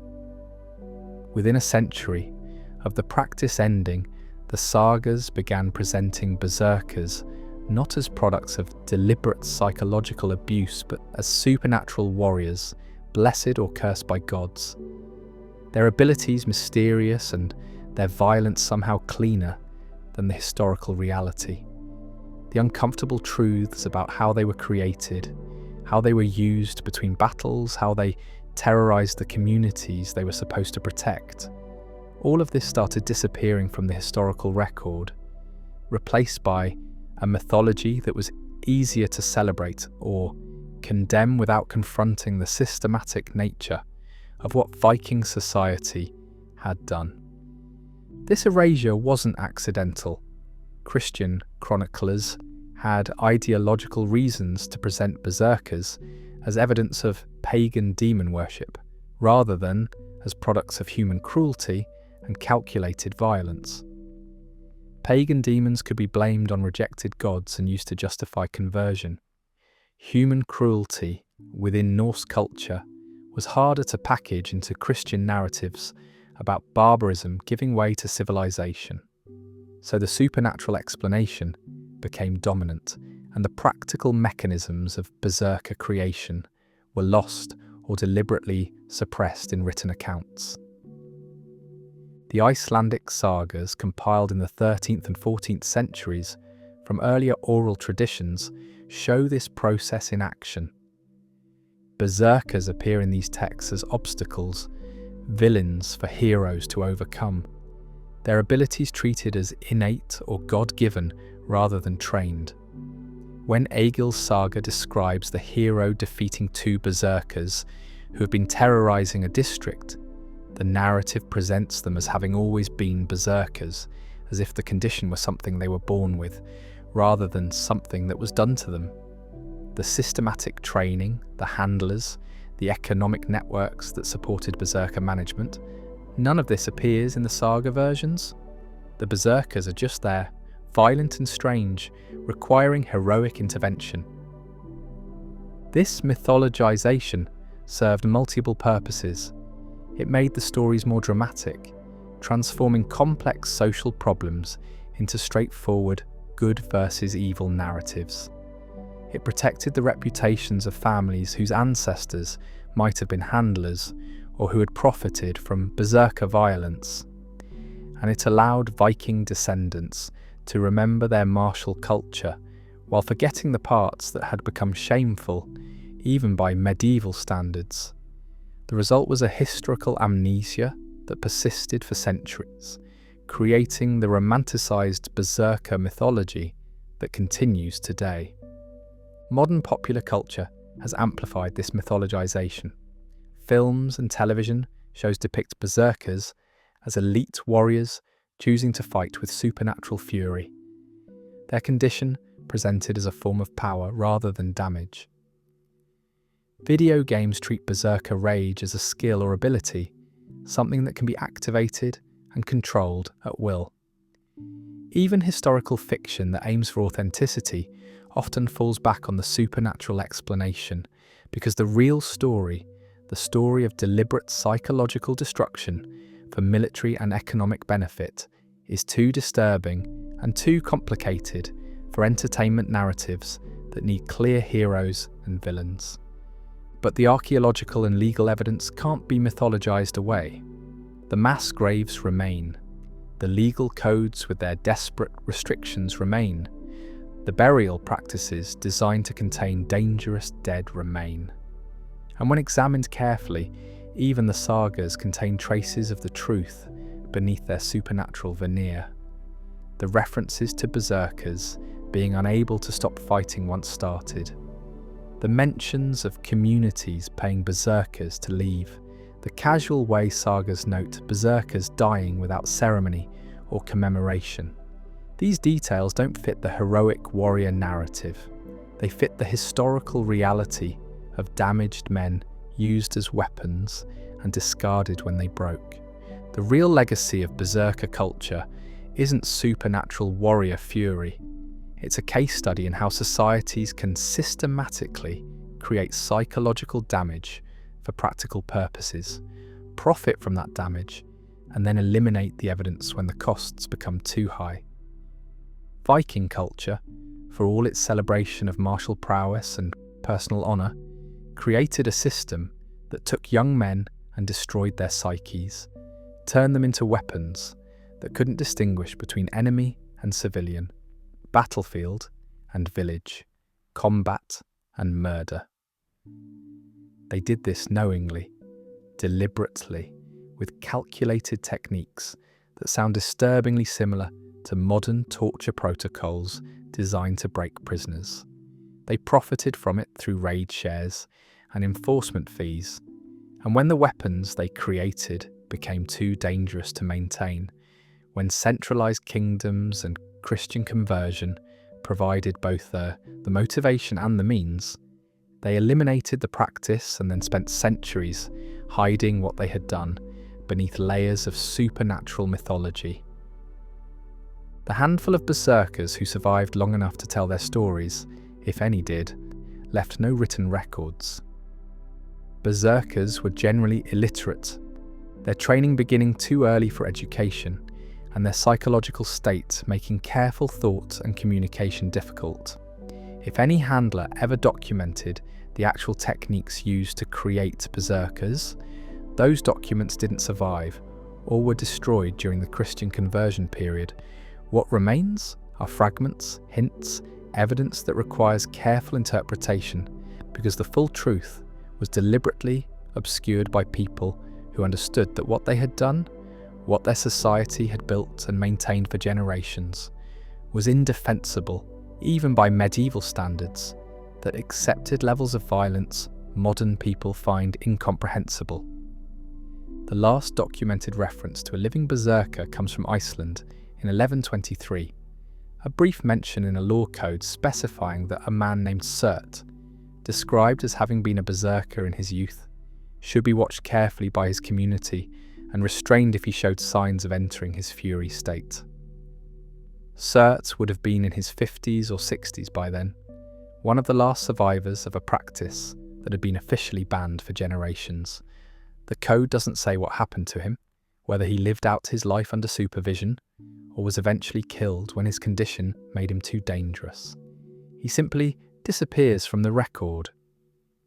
Within a century of the practice ending, the sagas began presenting berserkers not as products of deliberate psychological abuse, but as supernatural warriors, blessed or cursed by gods. Their abilities mysterious and their violence somehow cleaner than the historical reality. The uncomfortable truths about how they were created, how they were used between battles, how they terrorized the communities they were supposed to protect. All of this started disappearing from the historical record, replaced by a mythology that was easier to celebrate or condemn without confronting the systematic nature of what Viking society had done. This erasure wasn't accidental. Christian chroniclers had ideological reasons to present berserkers as evidence of pagan demon worship, rather than as products of human cruelty and calculated violence. Pagan demons could be blamed on rejected gods and used to justify conversion. Human cruelty within Norse culture was harder to package into Christian narratives about barbarism giving way to civilization. So the supernatural explanation became dominant, and the practical mechanisms of berserker creation were lost or deliberately suppressed in written accounts. The Icelandic sagas, compiled in the 13th and 14th centuries from earlier oral traditions, show this process in action. Berserkers appear in these texts as obstacles, villains for heroes to overcome, their abilities treated as innate or God-given rather than trained. When Egil's saga describes the hero defeating two berserkers who have been terrorizing a district, the narrative presents them as having always been berserkers, as if the condition was something they were born with, rather than something that was done to them. The systematic training, the handlers, the economic networks that supported berserker management, none of this appears in the saga versions. The berserkers are just there, violent and strange, requiring heroic intervention. This mythologization served multiple purposes. It made the stories more dramatic, transforming complex social problems into straightforward good versus evil narratives. It protected the reputations of families whose ancestors might have been handlers or who had profited from berserker violence. And it allowed Viking descendants to remember their martial culture while forgetting the parts that had become shameful, even by medieval standards. The result was a historical amnesia that persisted for centuries, creating the romanticized berserker mythology that continues today. Modern popular culture has amplified this mythologization. Films and television shows depict berserkers as elite warriors choosing to fight with supernatural fury. Their condition presented as a form of power rather than damage. Video games treat berserker rage as a skill or ability, something that can be activated and controlled at will. Even historical fiction that aims for authenticity often falls back on the supernatural explanation, because the real story, the story of deliberate psychological destruction for military and economic benefit, is too disturbing and too complicated for entertainment narratives that need clear heroes and villains. But the archaeological and legal evidence can't be mythologized away. The mass graves remain. The legal codes with their desperate restrictions remain. The burial practices designed to contain dangerous dead remain. And when examined carefully, even the sagas contain traces of the truth beneath their supernatural veneer. The references to berserkers being unable to stop fighting once started. The mentions of communities paying berserkers to leave. The casual way sagas note berserkers dying without ceremony or commemoration. These details don't fit the heroic warrior narrative. They fit the historical reality of damaged men used as weapons and discarded when they broke. The real legacy of berserker culture isn't supernatural warrior fury. It's a case study in how societies can systematically create psychological damage for practical purposes, profit from that damage, and then eliminate the evidence when the costs become too high. Viking culture, for all its celebration of martial prowess and personal honour, created a system that took young men and destroyed their psyches, turned them into weapons that couldn't distinguish between enemy and civilian, battlefield and village, combat and murder. They did this knowingly, deliberately, with calculated techniques that sound disturbingly similar to modern torture protocols designed to break prisoners. They profited from it through raid shares and enforcement fees, and when the weapons they created became too dangerous to maintain, when centralized kingdoms and Christian conversion provided both the motivation and the means, they eliminated the practice and then spent centuries hiding what they had done beneath layers of supernatural mythology. The handful of berserkers who survived long enough to tell their stories, if any did, left no written records. Berserkers were generally illiterate, their training beginning too early for education, and their psychological state making careful thought and communication difficult. If any handler ever documented the actual techniques used to create berserkers, those documents didn't survive or were destroyed during the Christian conversion period. What remains are fragments, hints, evidence that requires careful interpretation because the full truth was deliberately obscured by people who understood that what they had done, what their society had built and maintained for generations, was indefensible even by medieval standards that accepted levels of violence modern people find incomprehensible. The last documented reference to a living berserker comes from Iceland in 1123, a brief mention in a law code specifying that a man named Surt, described as having been a berserker in his youth, should be watched carefully by his community and restrained if he showed signs of entering his fury state. Surt would have been in his 50s or 60s by then, one of the last survivors of a practice that had been officially banned for generations. The code doesn't say what happened to him, whether he lived out his life under supervision or was eventually killed when his condition made him too dangerous. He simply disappears from the record,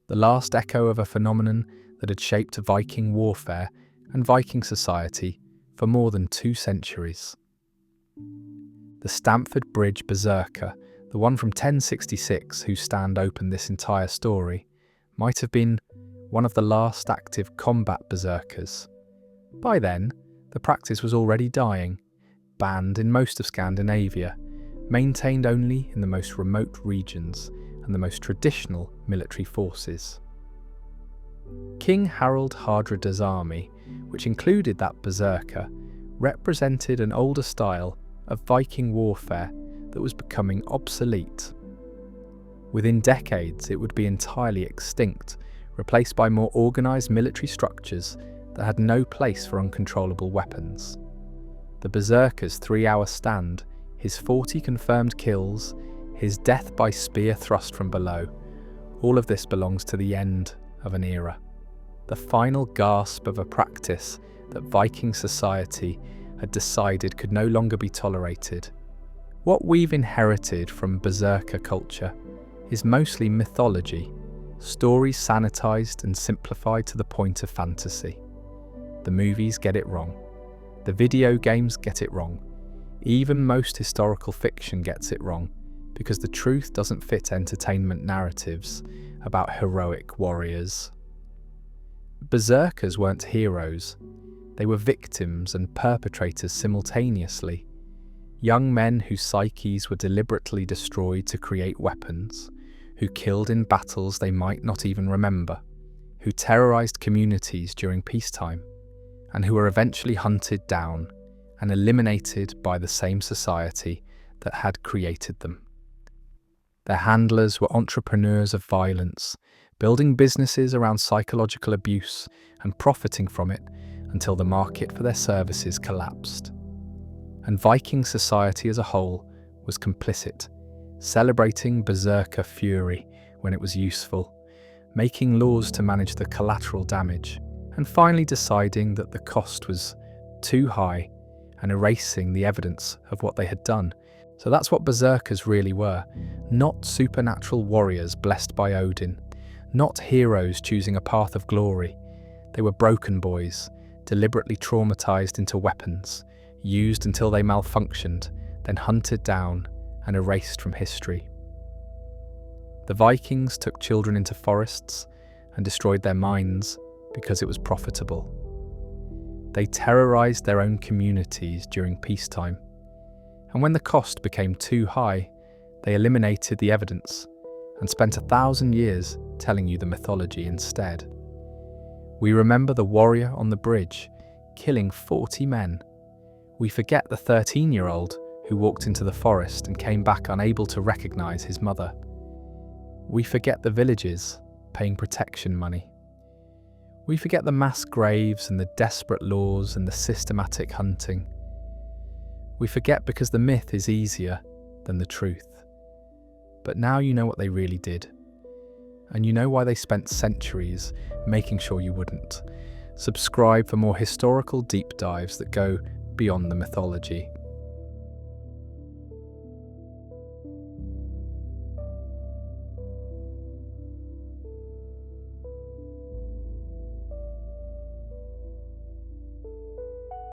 the last echo of a phenomenon that had shaped Viking warfare and Viking society for more than 2 centuries. The Stamford Bridge berserker, the one from 1066 whose stand opened this entire story, might have been one of the last active combat berserkers. By then, the practice was already dying, banned in most of Scandinavia, maintained only in the most remote regions and the most traditional military forces. King Harald Hardrada's army, which included that berserker, represented an older style of Viking warfare that was becoming obsolete. Within decades, it would be entirely extinct, replaced by more organised military structures that had no place for uncontrollable weapons. The berserker's 3-hour stand, his 40 confirmed kills, his death by spear thrust from below, all of this belongs to the end of an era, the final gasp of a practice that Viking society had decided could no longer be tolerated. What we've inherited from berserker culture is mostly mythology, stories sanitized and simplified to the point of fantasy. The movies get it wrong. The video games get it wrong. Even most historical fiction gets it wrong because the truth doesn't fit entertainment narratives about heroic warriors. Berserkers weren't heroes. They were victims and perpetrators simultaneously. Young men whose psyches were deliberately destroyed to create weapons, who killed in battles they might not even remember, who terrorized communities during peacetime, and who were eventually hunted down and eliminated by the same society that had created them. Their handlers were entrepreneurs of violence, building businesses around psychological abuse and profiting from it until the market for their services collapsed. And Viking society as a whole was complicit, celebrating berserker fury when it was useful, making laws to manage the collateral damage, and finally deciding that the cost was too high and erasing the evidence of what they had done. So that's what berserkers really were, not supernatural warriors blessed by Odin, not heroes choosing a path of glory. They were broken boys, deliberately traumatized into weapons, used until they malfunctioned, then hunted down and erased from history. The Vikings took children into forests and destroyed their minds because it was profitable. They terrorized their own communities during peacetime, and when the cost became too high, they eliminated the evidence and spent 1,000 years telling you the mythology instead. We remember the warrior on the bridge killing 40 men. We forget the 13-year-old who walked into the forest and came back unable to recognize his mother. We forget the villages paying protection money. We forget the mass graves and the desperate laws and the systematic hunting. We forget because the myth is easier than the truth. But now you know what they really did. And you know why they spent centuries making sure you wouldn't. Subscribe for more historical deep dives that go beyond the mythology.